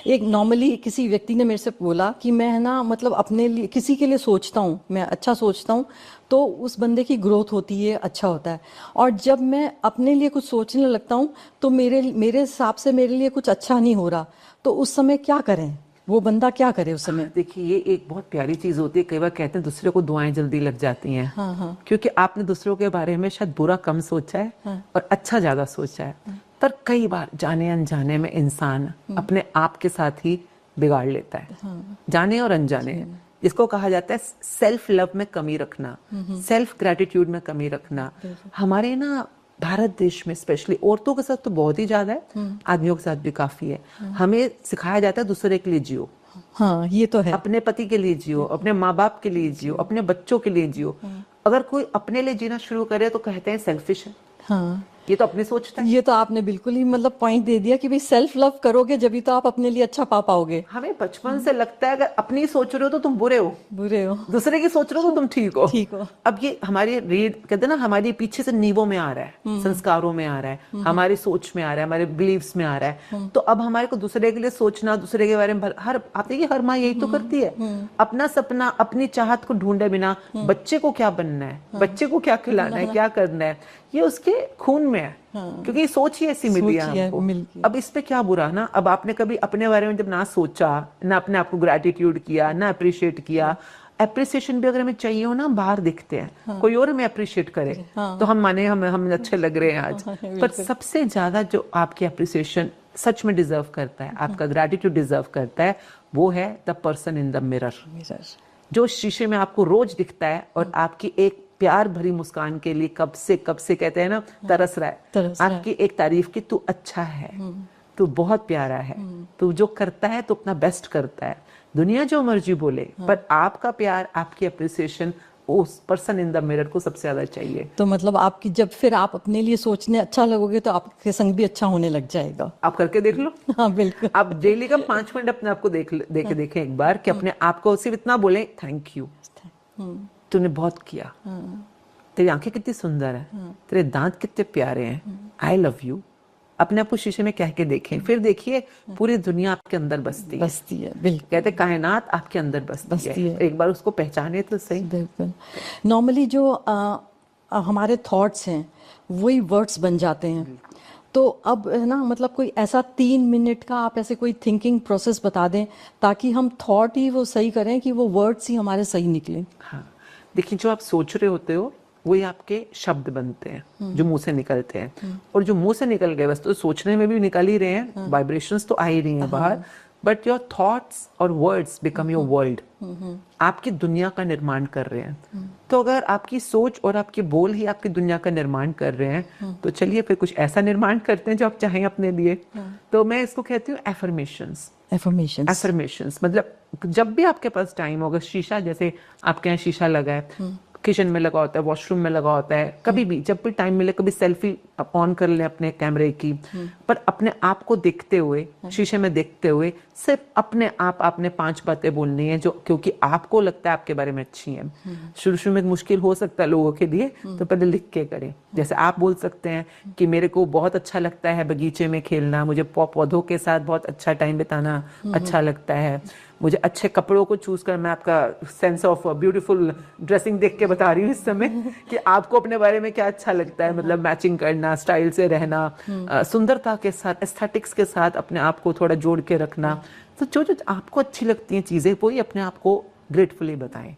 एक नॉर्मली किसी व्यक्ति ने मेरे से बोला कि मैं ना, मतलब अपने लिए किसी के लिए सोचता हूँ, मैं अच्छा सोचता हूँ तो उस बंदे की ग्रोथ होती है, अच्छा होता है। और जब मैं अपने लिए कुछ सोचने लगता हूँ तो मेरे हिसाब से मेरे लिए कुछ अच्छा नहीं हो रहा, तो उस समय क्या करें, वो बंदा क्या करे उस समय? देखिए, ये एक बहुत प्यारी चीज होती है। कई बार कहते हैं दूसरे को दुआएं जल्दी लग जाती हैं, क्योंकि आपने दूसरों के बारे में शायद बुरा कम सोचा है और अच्छा ज्यादा सोचा है। पर कई बार जाने अनजाने में इंसान अपने आप के साथ ही बिगाड़ लेता है, जाने और अनजाने। जिसको कहा जाता है सेल्फ लव में कमी रखना, सेल्फ ग्रेटिट्यूड में कमी रखना। हमारे ना भारत देश में स्पेशली औरतों के साथ तो बहुत ही ज्यादा है, आदमियों के साथ भी काफी है। हमें सिखाया जाता है दूसरे के लिए जियो। हाँ, ये तो है। अपने पति के लिए जियो, अपने माँ बाप के लिए जियो, अपने बच्चों के लिए जियो। अगर कोई अपने लिए जीना शुरू करे तो कहते हैं सेल्फिश है। हाँ, ये तो अपने सोचता है। ये तो आपने बिल्कुल ही मतलब पॉइंट दे दिया कि भाई सेल्फ लव करोगे जब ही तो आप अपने लिए अच्छा पा पाओगे। हमें बचपन से लगता है अगर अपनी सोच रहे हो तो तुम बुरे हो, दूसरे की सोच रहे हो तो तुम ठीक हो। अब ये हमारे कहते हैं ना, हमारे पीछे से नींवों में आ रहा है, संस्कारों में आ रहा है, हमारी सोच में आ रहा है, हमारे बिलीव्स में आ रहा है। तो अब हमारे को दूसरे के लिए सोचना, दूसरे के बारे में आप देखिए हर माँ यही तो करती है, अपना सपना, अपनी चाहत को ढूंढे बिना बच्चे को क्या बनना है, बच्चे को क्या खिलाना है, क्या करना है, ये उसके खून में है। क्योंकि सोच ही ऐसी मिली है हमको। अब इस पे क्या बुरा ना। अब आपने कभी अपने बारे में जब ना सोचा, ना अपने आप को ग्रेटिट्यूड किया, ना अप्रिशिएट किया। अप्रिसिएशन भी अगर हमें चाहिए हो ना, बाहर दिखते हैं, कोई और हमें अप्रिशिएट करे तो हम माने हम अच्छे लग रहे हैं आज। पर सबसे ज्यादा जो आपकी अप्रिसिएशन सच में डिजर्व करता है, आपका ग्रेटिट्यूड डिजर्व करता है, वो है the person in the mirror, जो शीशे में आपको रोज दिखता है और आपकी एक प्यार भरी मुस्कान के लिए कब से कहते हैं ना तरस रहा है। आपकी एक तारीफ की, तू अच्छा है, तू बहुत प्यारा है, तू जो करता है तो अपना बेस्ट करता है, दुनिया जो मर्जी बोले, पर आपका प्यार, आपकी अप्रिसिएशन उस पर्सन इन द मिरर को सबसे ज्यादा चाहिए। तो मतलब आपकी जब फिर आप अपने लिए सोचने अच्छा लगोगे तो आपके संग भी अच्छा होने लग जाएगा। आप करके देख लो। हाँ बिल्कुल। आप डेली का 5 मिनट अपने आप को देखें एक बार कि अपने आप को सिर्फ इतना बोले, थैंक यू, तूने बहुत किया, तेरी आंखें कितनी सुंदर है, तेरे दांत कितने प्यारे हैं, आई लव यू। अपने आप को शीशे में कह के देखें, फिर देखिए पूरी दुनिया आपके अंदर बसती है। बिल्कुल। कहते कायनात आपके अंदर बसती है। एक बार उसको पहचाने तो सही। बिल्कुल। नॉर्मली जो हमारे थॉट्स हैं वही वर्ड्स बन जाते हैं। तो अब है ना, मतलब कोई ऐसा 3 मिनट का आप ऐसे कोई थिंकिंग प्रोसेस बता दें ताकि हम थॉट ही वो सही करें कि वो वर्ड्स ही हमारे सही निकलें। हाँ, देखिए जो आप सोच रहे होते हो वही आपके शब्द बनते हैं जो मुंह से निकलते हैं, और जो मुंह से निकल गए बस तो सोचने में भी निकल ही रहे हैं, वाइब्रेशंस तो आ ही रही हैं बाहर, बट योर थॉट्स और वर्ड्स बिकम योर वर्ल्ड, आपकी दुनिया का निर्माण कर रहे हैं। तो अगर आपकी सोच और आपके बोल ही आपकी दुनिया का निर्माण कर रहे हैं तो चलिए फिर कुछ ऐसा निर्माण करते हैं जो आप चाहें अपने लिए। तो मैं इसको कहती हूँ एफर्मेशंस। मतलब जब भी आपके पास टाइम होगा, शीशा जैसे आपके यहाँ शीशा लगा है, किचन में लगा होता है, वॉशरूम में लगा होता है, कभी भी जब भी टाइम मिले कभी सेल्फी ऑन कर लें अपने कैमरे की, पर अपने आप को देखते हुए, शीशे में देखते हुए सिर्फ अपने आप आपने 5 बातें बोलनी है जो क्योंकि आपको लगता है आपके बारे में अच्छी हैं। शुरू में मुश्किल हो सकता है लोगों के लिए, तो पहले लिख के करें। जैसे आप बोल सकते हैं कि मेरे को बहुत अच्छा लगता है बगीचे में खेलना, मुझे पौधों के साथ बहुत अच्छा टाइम बिताना अच्छा लगता है, मुझे अच्छे कपड़ों को चूज कर, मैं आपका सेंस ऑफ ब्यूटीफुल ड्रेसिंग देख के बता रही हूँ इस समय कि आपको अपने बारे में क्या अच्छा लगता है, मतलब मैचिंग करना, स्टाइल से रहना, सुंदरता के साथ, एस्थेटिक्स के साथ अपने आप को थोड़ा जोड़ के रखना। तो जो जो आपको अच्छी लगती हैं चीजें वो ही अपने आप को ग्रेटफुली बताएं।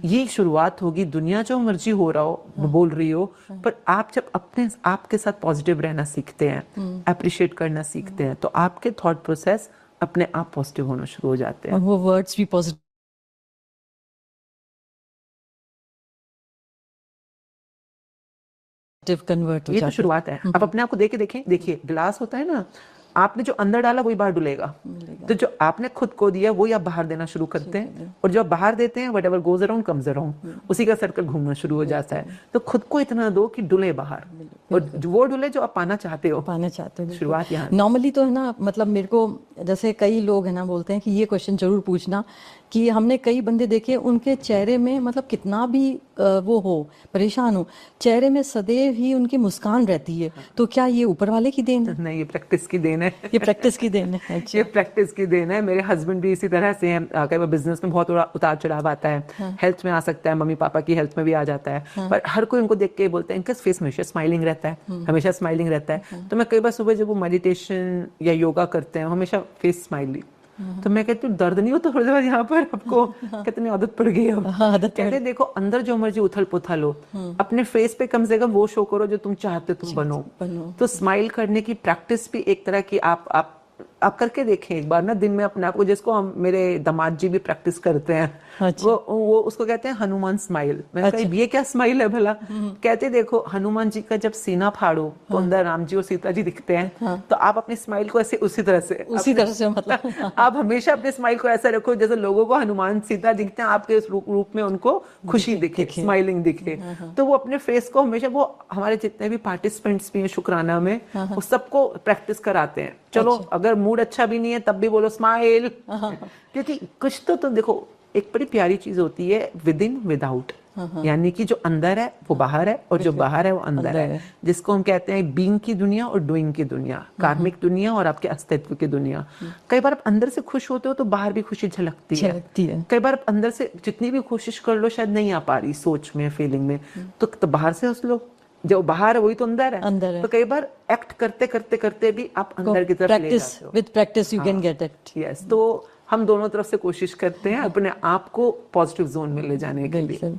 ये शुरुआत होगी। दुनिया जो मर्जी हो रहा हो, बोल रही हो, पर आप जब अपने आपके साथ पॉजिटिव रहना सीखते हैं, अप्रिशिएट करना सीखते हैं, तो आपके थॉट प्रोसेस अपने आप पॉजिटिव होना शुरू हो जाते हैं, वो वर्ड्स भी पॉजिटिव कन्वर्ट हो ये जाते तो हैं। शुरुआत है। आप अपने आप को देखें, देखिए गिलास होता है ना, आपने जो अंदर डाला वही बाहर डुलेगा। तो जो आपने खुद को दिया वही आप बाहर देना शुरू करते हैं, और जो आप बाहर देते हैं whatever goes around comes around, उसी का सर्कल घूमना शुरू हो जाता है। तो खुद को इतना दो कि डुले बाहर, और वो डुले जो आप पाना चाहते हो। शुरुआत यहाँ। नॉर्मली तो है ना, मतलब मेरे को जैसे कई लोग है ना बोलते हैं कि ये क्वेश्चन जरूर पूछना कि हमने कई बंदे देखे उनके चेहरे में मतलब कितना भी वो हो, परेशान हो, चेहरे में सदैव ही उनकी मुस्कान रहती है। तो क्या ये ऊपर वाले की देन है? नहीं, ये प्रैक्टिस की देन है। ये प्रैक्टिस की देन है। अच्छा। ये प्रैक्टिस की देन है। मेरे हस्बैंड भी इसी तरह से हैं। कई बार बिजनेस में बहुत उतार चढ़ाव आता है, हेल्थ में आ सकता है, मम्मी पापा की हेल्थ में भी आ जाता है, पर हर कोई उनको देख के बोलते हैं इनका फेस हमेशा स्माइलिंग रहता है, हमेशा स्माइलिंग रहता है। तो मैं कई बार सुबह जब वो मेडिटेशन या योगा करते हैं हमेशा फेस स्माइलिंग, तो मैं कहती हूँ दर्द नहीं होता थोड़ी देर यहाँ पर आपको? कितनी आदत पड़ गई अब। कहते देखो अंदर जो मर्जी उथल पुथल हो, अपने फेस पे कम से कम वो शो करो जो तुम चाहते तुम बनो। तो स्माइल करने की प्रैक्टिस भी एक तरह की आप करके देखें एक बार ना दिन में अपने आप को, जिसको हम मेरे दामाद जी भी प्रैक्टिस करते हैं। अच्छा। वो उसको कहते हैं हनुमान स्माइल। मैंने कहा ये क्या स्माइल है भला? कहते देखो हनुमान जी का जब सीना फाड़ो तो अंदर राम जी और सीता जी दिखते हैं। तो आप अपनी स्माइल को ऐसे उसी तरह से मतलब आप हमेशा अपने स्माइल को ऐसा रखो जैसे लोगों को हनुमान सीता दिखते हैं, आपके इस रूप में उनको खुशी दिखे, स्माइलिंग दिखे। तो वो अपने फेस को हमेशा, वो हमारे जितने भी पार्टिसिपेंट्स भी हैं शुक्राना में, वो सबको प्रैक्टिस कराते हैं। चलो अगर मूड अच्छा भी नहीं है तब भी बोलो स्माइल, क्योंकि कुछ तो देखो एक बड़ी प्यारी चीज होती है विद इन विदाउट, यानी कि जो अंदर है वो बाहर है और जो बाहर है वो अंदर है, जिसको हम कहते हैं बीइंग की दुनिया और डूइंग की दुनिया, कार्मिक दुनिया और आपके अस्तित्व की दुनिया। कई बार आप अंदर से खुश होते हो तो बाहर भी खुशी झलकती है। कई बार आप अंदर से जितनी भी कोशिश कर लो शायद नहीं आ पा रही सोच में, फीलिंग में, तो बाहर से उस लोग जो बाहर है वही तो अंदर है। तो कई बार एक्ट करते करते करते भी आप अंदर की तरफ ले जाते हो। With practice you can get it. Yes, तो हम दोनों तरफ से कोशिश करते हैं अपने आप को पॉजिटिव जोन में ले जाने के लिए।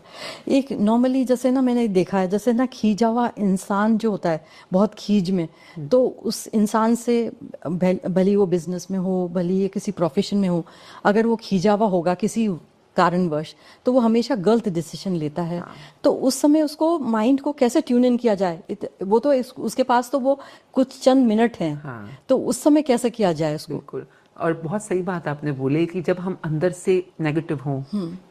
एक नॉर्मली जैसे ना मैंने देखा है, जैसे ना खींचा हुआ इंसान जो होता है बहुत खींच में, तो उस इंसान से भले वो बिजनेस में हो, भले ये किसी प्रोफेशन में हो, अगर वो खींचा हुआ होगा किसी कारणवश, तो वो हमेशा गलत डिसीजन लेता है। तो उस समय उसको माइंड को कैसे ट्यून इन किया जाए? वो तो उसके पास तो वो कुछ चंद मिनट हैं। तो उस समय कैसे किया जाए उसको? बिल्कुल, और बहुत सही बात आपने बोली कि जब हम अंदर से नेगेटिव हों,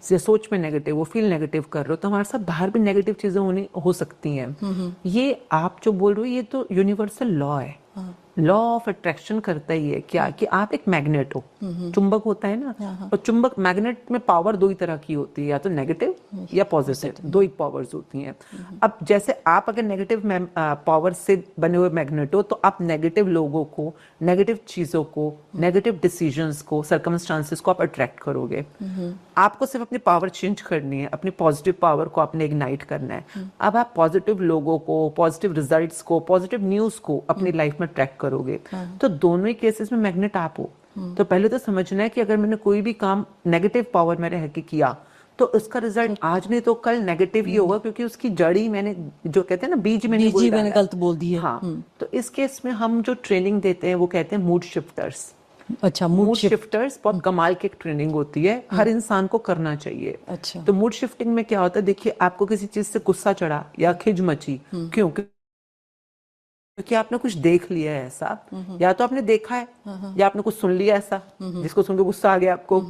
से सोच में नेगेटिव, वो फील नेगेटिव कर रहे हो, तो हमारे साथ बाहर भी नेगेटिव चीजें हो सकती हैं। ये आप जो बोल रहे हो ये तो यूनिवर्सल लॉ है। लॉ ऑफ अट्रैक्शन करता ही है क्या कि आप एक मैग्नेट हो, चुंबक होता है ना, और चुंबक मैग्नेट में पावर दो ही तरह की होती है, या तो नेगेटिव या पॉजिटिव, दो ही पावर्स होती हैं। अब जैसे आप अगर नेगेटिव पावर से बने हुए मैग्नेट हो, तो आप नेगेटिव लोगों को, नेगेटिव चीजों को, नेगेटिव डिसीजंस को, सर्कमस्टांसेस को आप अट्रैक्ट करोगे। आपको सिर्फ अपनी पावर चेंज करनी है, अपनी पॉजिटिव पावर को आपने इग्नाइट करना है। अब आप पॉजिटिव लोगों को, पॉजिटिव रिजल्ट्स को, पॉजिटिव न्यूज को अपनी लाइफ में ट्रैक करोगे। तो दोनों ही केसेस में मैग्नेट आप हो। तो पहले तो समझना है कि अगर मैंने कोई भी काम नेगेटिव पावर में रह के किया, तो उसका रिजल्ट आज नहीं तो कल नेगेटिव ही होगा, क्योंकि उसकी जड़ी मैंने, जो कहते हैं ना, बीज मैंने गलत बोल दी है। हाँ, तो इस केस में हम जो ट्रेनिंग देते हैं वो कहते हैं मूड शिफ्टर्स। अच्छा, मूड शिफ्टर्स बहुत कमाल की एक ट्रेनिंग होती है, हर इंसान को करना चाहिए। अच्छा, तो मूड शिफ्टिंग में क्या होता है, देखिए आपको किसी चीज से गुस्सा चढ़ा या खिज मची, क्यों? क्योंकि आपने कुछ देख लिया है ऐसा, या तो आपने देखा है, या आपने कुछ सुन लिया ऐसा जिसको सुन के गुस्सा आ गया आपको।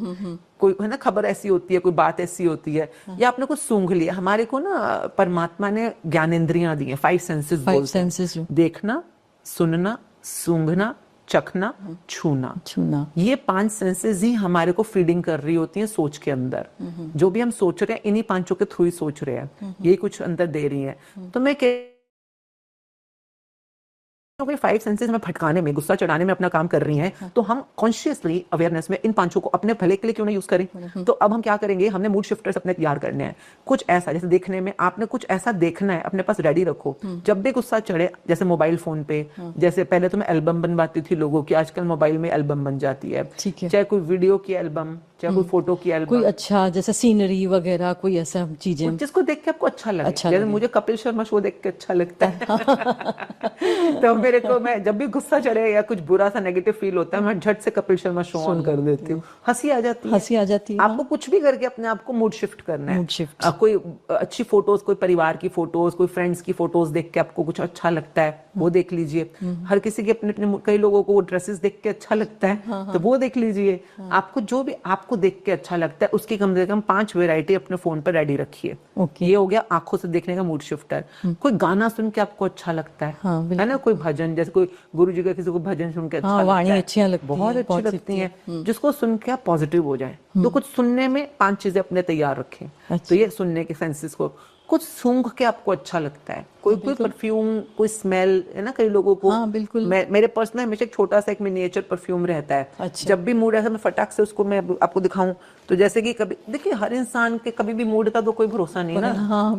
कोई है ना, खबर ऐसी होती है, कोई बात ऐसी होती है, या आपने कुछ सूंघ लिया। हमारे को ना परमात्मा ने ज्ञानेंद्रियां दी हैं, 5 सेंसेस बोलते हैं, देखना, सुनना, सूंघना, चखना, छूना। ये 5 सेंसेस ही हमारे को फीडिंग कर रही होती हैं सोच के अंदर। जो भी हम सोच रहे हैं इन्हीं 5 के थ्रू ही सोच रहे हैं, यही कुछ अंदर दे रही है। तो मैं 5 सेंसेस में भटकाने में, गुस्सा चढ़ाने में अपना काम कर रही हैं, तो हम कॉन्शियसली अवेयरनेस में इन 5 को अपने भले के लिए क्यों ना यूज करें। तो अब हम क्या करेंगे, हमने मूड शिफ्टर्स अपने तैयार करने हैं। कुछ ऐसा, जैसे देखने में आपने कुछ ऐसा देखना है, अपने पास रेडी रखो। जब भी गुस्सा चढ़े, जैसे मोबाइल फोन पे, जैसे पहले तो मैं एल्बम बनवाती थी लोगों की, आजकल मोबाइल में एल्बम बन जाती है। चाहे कोई वीडियो की एल्बम, चाहे कोई फोटो की एल्बम, कोई अच्छा जैसे सीनरी वगैरह, कोई ऐसा चीजें जिसको देख के आपको अच्छा लगे। जैसे मुझे कपिल शर्मा शो देख के अच्छा लगता है। तो मेरे को, मैं जब भी गुस्सा चढ़े या कुछ बुरा सा नेगेटिव फील होता है, मैं झट से कपिल शर्मा शो ऑन कर देती हूँ। हंसी आ जाती है। आपको कुछ भी करके अपने आप को मूड शिफ्ट करना है। कोई अच्छी फोटोज, कोई परिवार की फोटोज, कोई फ्रेंड्स की फोटोज देख के आपको कुछ अच्छा लगता है, वो देख लीजिए। हर किसी के अपने अपने, कई लोगों को ड्रेसेस देख के अच्छा लगता है, तो वो देख लीजिए। आपको जो भी आपको देख के अच्छा लगता है, उसकी कम से कम 5 वैरायटी अपने फोन पर रेडी रखिए। ये हो गया आंखों से देखने का मूड शिफ्टर। कोई गाना सुन के आपको अच्छा लगता है ना, कोई भजन, जैसे कोई गुरु जी का किसी को भजन सुन के अच्छा लगता है, बहुत अच्छी लगती है, जिसको सुन के आप पॉजिटिव हो जाए। तो कुछ सुनने में 5 चीजें अपने तैयार रखें। तो ये सुनने के सेंसेस को, कुछ सूंघ के आपको अच्छा लगता है, कोई परफ्यूम, कोई स्मेल, है ना, कई लोगों को। बिल्कुल। मेरे पर्स में हमेशा एक छोटा सा एक मिनिएचर परफ्यूम रहता है। अच्छा। जब भी मूड ऐसा, मैं फटाक से उसको मैं आपको दिखाऊं, तो जैसे कि कभी देखिए, हर इंसान के कभी भी मूड का तो कोई भरोसा नहीं ना।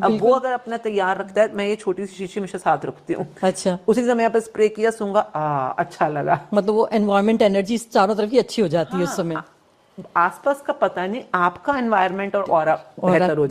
अब वो अगर अपना तैयार रखता है, मैं ये छोटी सी शीशी हमेशा साथ रखती हूँ। अच्छा, उसी समय यहाँ पे स्प्रे किया, सूंघा, अच्छा लगा। मतलब वो एनवायरमेंट, एनर्जी चारों तरफ की अच्छी हो जाती है उस समय। आसपास का पता नहीं, आपका एनवायरनमेंट और ऑरा बेहतर हो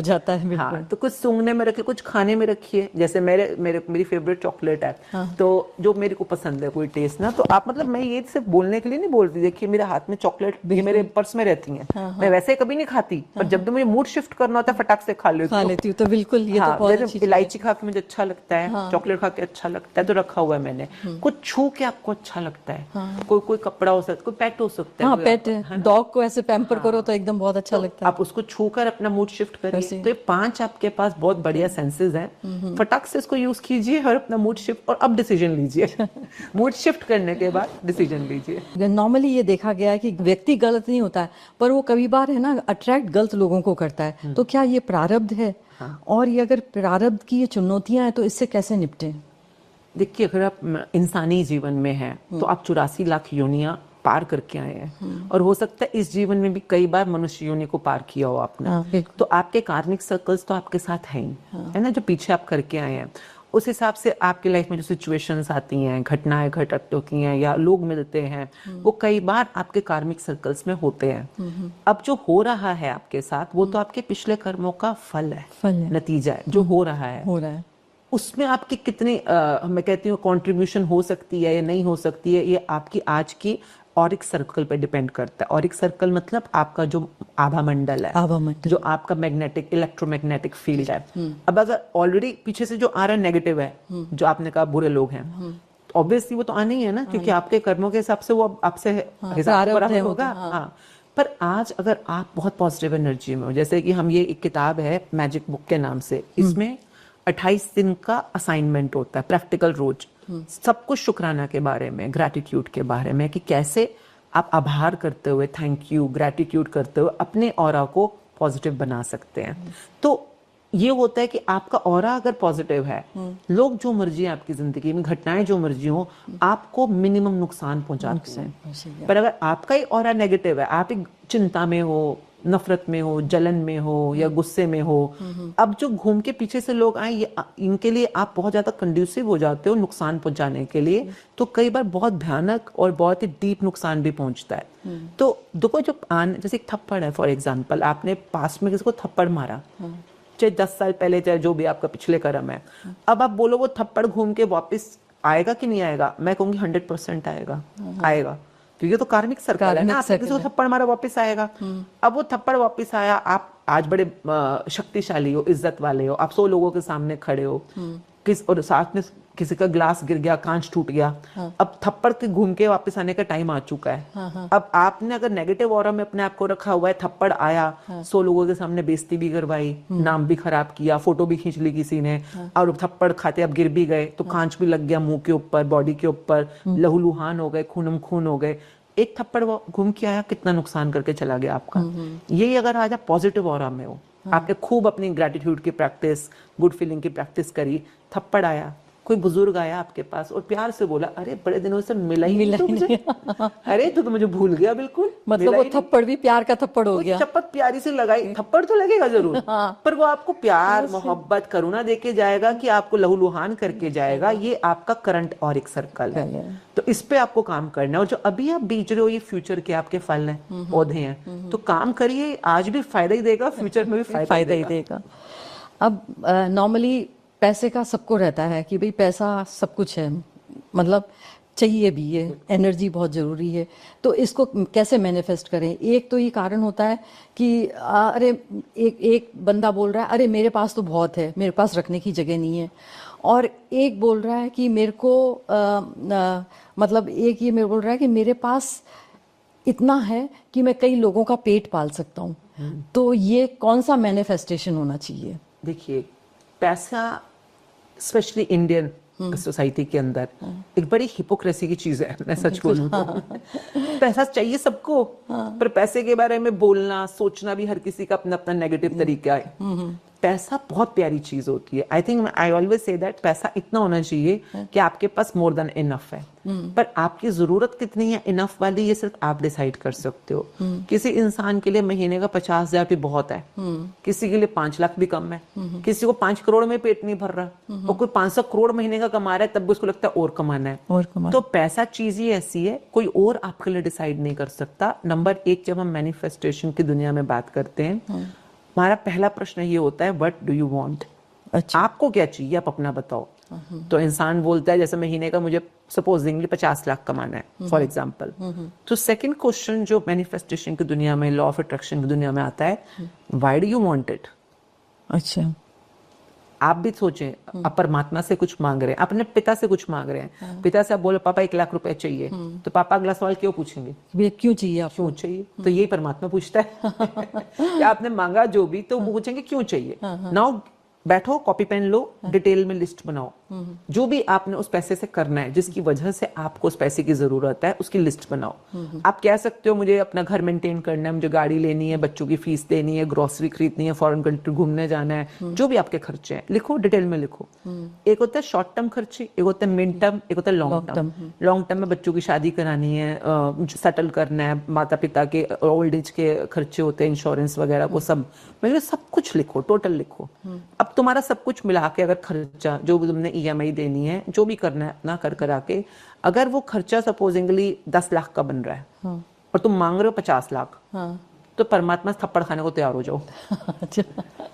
जाता है। बिल्कुल। हाँ, तो कुछ सूंघने में रखिए, कुछ खाने में रखिए। जैसे मेरी फेवरेट चॉकलेट है, तो जो मेरे को पसंद है कोई टेस्ट ना, तो आप, मतलब मैं ये सिर्फ बोलने के लिए नहीं बोलती, देखिए मेरे हाथ में चॉकलेट, ये मेरे पर्स में रहती हैं। मैं वैसे कभी नहीं खाती, पर जब भी मुझे मूड शिफ्ट करना होता है, फटाक से खा लेती हूँ। तो बिल्कुल, ये तो बहुत अच्छी चीज़ है। इलायची खा के मुझे अच्छा लगता है, चॉकलेट खा के अच्छा लगता है, तो रखा हुआ है मैंने। कुछ छू के आपको अच्छा लगता है, कोई कपड़ा हो सकता है, कोई पेट हो सकता है, पेट, डॉग को ऐसे पैम्पर करो तो एकदम बहुत अच्छा लगता है। आप उसको छूकर अपना मूड शिफ्ट करिए। तो ये 5 आपके पास बहुत बढ़िया सेंसेस हैं, फटाक से इसको यूज कीजिए और अपना मूड शिफ्ट, और अब डिसीजन लीजिए। मूड शिफ्ट करने के बाद डिसीजन लीजिए। नॉर्मली ये देखा गया है कि व्यक्ति गलत नहीं होता है, पर वो कभी बार है ना, अट्रैक्ट गलत लोगों को करता है। तो क्या ये प्रारब्ध है? और ये अगर प्रारब्ध की ये चुनौतियां हैं, तो इससे कैसे निपटें? देखिए, अगर आप इंसानी जीवन में हैं, तो आप 84 लाख योनियां पार करके आए हैं, और हो सकता है इस जीवन में भी कई बार मनुष्य योनि को पार किया हो आपने। तो आपके कार्मिक सर्कल्स तो आपके साथ हैं ही, है ना, जो पीछे आप करके आए हैं। उस हिसाब से आपकी लाइफ में जो सिचुएशंस आती हैं, घटनाएं घटती होती हैं, या लोग मिलते हैं, वो कई बार आपके कार्मिक सर्कल्स में होते हैं। अब जो हो रहा है आपके साथ, वो तो आपके पिछले कर्मों का फल है, नतीजा है जो हो रहा है। उसमें आपकी कितनी मैं कहती हूँ कंट्रीब्यूशन हो सकती है या नहीं हो सकती है, ये आपकी आज की ऑरिक सर्कल पे डिपेंड करता है। ऑरिक सर्कल मतलब आपका जो आभा मंडल है, जो आपका मैग्नेटिक इलेक्ट्रोमैग्नेटिक फील्ड है। अब अगर ऑलरेडी पीछे से जो आ रहा है नेगेटिव है, जो आपने कहा बुरे लोग हैं, ऑब्वियसली वो तो आने ही है ना, क्योंकि आपके कर्मों के हिसाब से वो आपसे हिसाब होगा। हाँ, पर आज अगर आप बहुत पॉजिटिव एनर्जी में हो, जैसे कि हम ये एक किताब है मैजिक बुक के नाम से, इसमें 28 दिन का असाइनमेंट होता है, प्रैक्टिकल रोज, सब कुछ शुक्राना के बारे में, ग्रैटिट्यूड के बारे में, कि कैसे आप आभार करते हुए, थैंक यू, ग्रैटिट्यूड करते हुए अपने ऑरा को पॉजिटिव बना सकते हैं। तो ये होता है कि आपका ऑरा अगर पॉजिटिव है, लोग जो मर्जी आपकी जिंदगी में, घटनाएं जो मर्जी हो, आपको मिनिमम नुकसान पहुंचाते हैं। पर अगर आपका ही ऑरा नेगेटिव है, आप एक चिंता में हो, नफरत में हो, जलन में हो या गुस्से में हो, अब जो घूम के पीछे से लोग आए, ये इनके लिए आप बहुत ज्यादा कंड्यूसिव हो जाते हो नुकसान पहुंचाने के लिए, तो कई बार बहुत भयानक और बहुत ही डीप नुकसान भी पहुंचता है। तो देखो, जो जैसे एक थप्पड़ है, फॉर एग्जाम्पल, आपने पास्ट में किसी को थप्पड़ मारा, चाहे 10 साल पहले, चाहे जो भी आपका पिछले कर्म है, अब आप बोलो वो थप्पड़ घूम के वापस आएगा कि नहीं आएगा? मैं कहूंगी 100% आएगा, आएगा, क्योंकि तो कार्मिक सर्कल है ना, आपने किसी को थप्पड़ मारा वापस आएगा। अब वो थप्पड़ वापस आया, आप आज बड़े शक्तिशाली हो, इज्जत वाले हो, आप 100 लोगों के सामने खड़े हो, और साथ में किसी का ग्लास गिर गया, कांच टूट गया, अब थप्पड़ के घूम के वापस आने का टाइम आ चुका है। अब आपने अगर नेगेटिव ऑरा में अपने आप को रखा हुआ है, थप्पड़ आया, 100 लोगों के सामने बेइज्जती भी करवाई, नाम भी खराब किया, फोटो भी खींच ली किसी ने, और थप्पड़ खाते अब गिर भी गए, तो कांच भी लग गया मुंह के ऊपर, बॉडी के ऊपर, लहूलुहान हो गए, खूनम खून हो गए, एक थप्पड़ वो घूम के आया, कितना नुकसान करके चला गया आपका। यही अगर आज आप पॉजिटिव ऑरा में हो, आपने खूब अपनी ग्रेटिट्यूड की प्रैक्टिस, गुड फीलिंग की प्रैक्टिस करी, थप्पड़ आया, कोई बुजुर्ग आया आपके पास और प्यार से बोला, अरे बड़े दिनों से मिला ही नहीं मुझे, अरे तो मुझे भूल गया बिल्कुल, मतलब वो थप्पड़ भी प्यार का थप्पड़ हो गया, चप्पत प्यारी से लगाई, थप्पड़ तो लगेगा जरूर, पर वो आपको प्यार, मोहब्बत, करुणा देके जाएगा कि आपको लहूलुहान करके जाएगा। ये आपका करंट ऑरिक सर्कल है, तो इस पे आपको काम करना है। और जो अभी आप बीज रहे हो, ये फ्यूचर के आपके फल हैं, पौधे हैं, तो काम करिए, आज भी फायदा ही देगा, फ्यूचर में भी फायदा ही देगा। अब नॉर्मली पैसे का सबको रहता है कि भाई पैसा सब कुछ है, मतलब चाहिए भी, ये एनर्जी बहुत ज़रूरी है, तो इसको कैसे मैनिफेस्ट करें? एक तो ये कारण होता है कि अरे एक बंदा बोल रहा है, अरे मेरे पास तो बहुत है, मेरे पास रखने की जगह नहीं है, और एक बोल रहा है कि मेरे को मतलब एक ये मेरे बोल रहा है कि मेरे पास इतना है कि मैं कई लोगों का पेट पाल सकता हूँ। तो ये कौन सा मैनिफेस्टेशन होना चाहिए? देखिए, पैसा स्पेशली इंडियन सोसाइटी के अंदर एक बड़ी हिपोक्रेसी की चीज है, मैं सच बोलूं तो। पैसा चाहिए सबको, पर पैसे के बारे में बोलना, सोचना भी हर किसी का अपना अपना नेगेटिव तरीका है। पैसा बहुत प्यारी चीज होती है। I think I always say that पैसा इतना होना चाहिए कि आपके पास मोर देन इनफ है, पर आपकी जरूरत कितनी है इनफ वाली, ये सिर्फ आप डिसाइड कर सकते हो। किसी इंसान के लिए महीने का 50,000 भी बहुत है, किसी के लिए 5 लाख भी कम है, किसी को 5 करोड़ में पेट नहीं भर रहा, और कोई 500 करोड़ महीने का कमा रहा है, तब भी उसको लगता है और कमाना है। तो पैसा चीज ही ऐसी है, कोई और आपके लिए डिसाइड नहीं कर सकता। नंबर 1, जब हम मैनिफेस्टेशन की दुनिया में बात करते हैं, हमारा पहला प्रश्न ये होता है, व्हाट डू यू वांट? अच्छा, आपको क्या चाहिए, आप अपना बताओ। तो इंसान बोलता है, जैसे महीने का मुझे सपोजिंगली 50 लाख कमाना है, फॉर एग्जांपल। तो सेकंड क्वेश्चन जो मैनिफेस्टेशन की दुनिया में, लॉ ऑफ अट्रैक्शन की दुनिया में आता है, why do you want it? अच्छा, आप भी सोचें, आप परमात्मा से कुछ मांग रहे हैं, अपने पिता से कुछ मांग रहे हैं, पिता से आप बोले पापा 1 लाख रुपए चाहिए, तो पापा अगला सवाल क्यों पूछेंगे? क्यों चाहिए आप? क्यों चाहिए? तो यही परमात्मा पूछता है कि आपने मांगा जो भी, तो वो पूछेंगे क्यों चाहिए। नाउ बैठो, कॉपी पेन लो, डिटेल में लिस्ट बनाओ, जो भी आपने उस पैसे से करना है, जिसकी वजह से आपको उस पैसे की जरूरत है, उसकी लिस्ट बनाओ। आप कह सकते हो मुझे अपना घर मेंटेन करना है, मुझे गाड़ी लेनी है, बच्चों की फीस देनी है, ग्रोसरी खरीदनी है, फॉरेन कंट्री घूमने जाना है, जो भी आपके खर्चे हैं लिखो, डिटेल में लिखो। एक होता है शॉर्ट टर्म खर्चे, एक होता है मिड टर्म, एक होता है लॉन्ग टर्म। लॉन्ग टर्म में बच्चों की शादी करानी है, सेटल करना है, माता पिता के ओल्ड एज के खर्चे होते हैं, इंश्योरेंस वगैरह को, सब कुछ लिखो, टोटल लिखो। अब तुम्हारा सब कुछ मिला के अगर खर्चा, जो भी तुमने EMI देनी है, जो भी करना है ना, कर करा के अगर वो खर्चा सपोजिंगली 10 लाख का बन रहा है और तुम मांग रहे हो 50 लाख, तो परमात्मा से थप्पड़ खाने को तैयार हो जाओ। अच्छा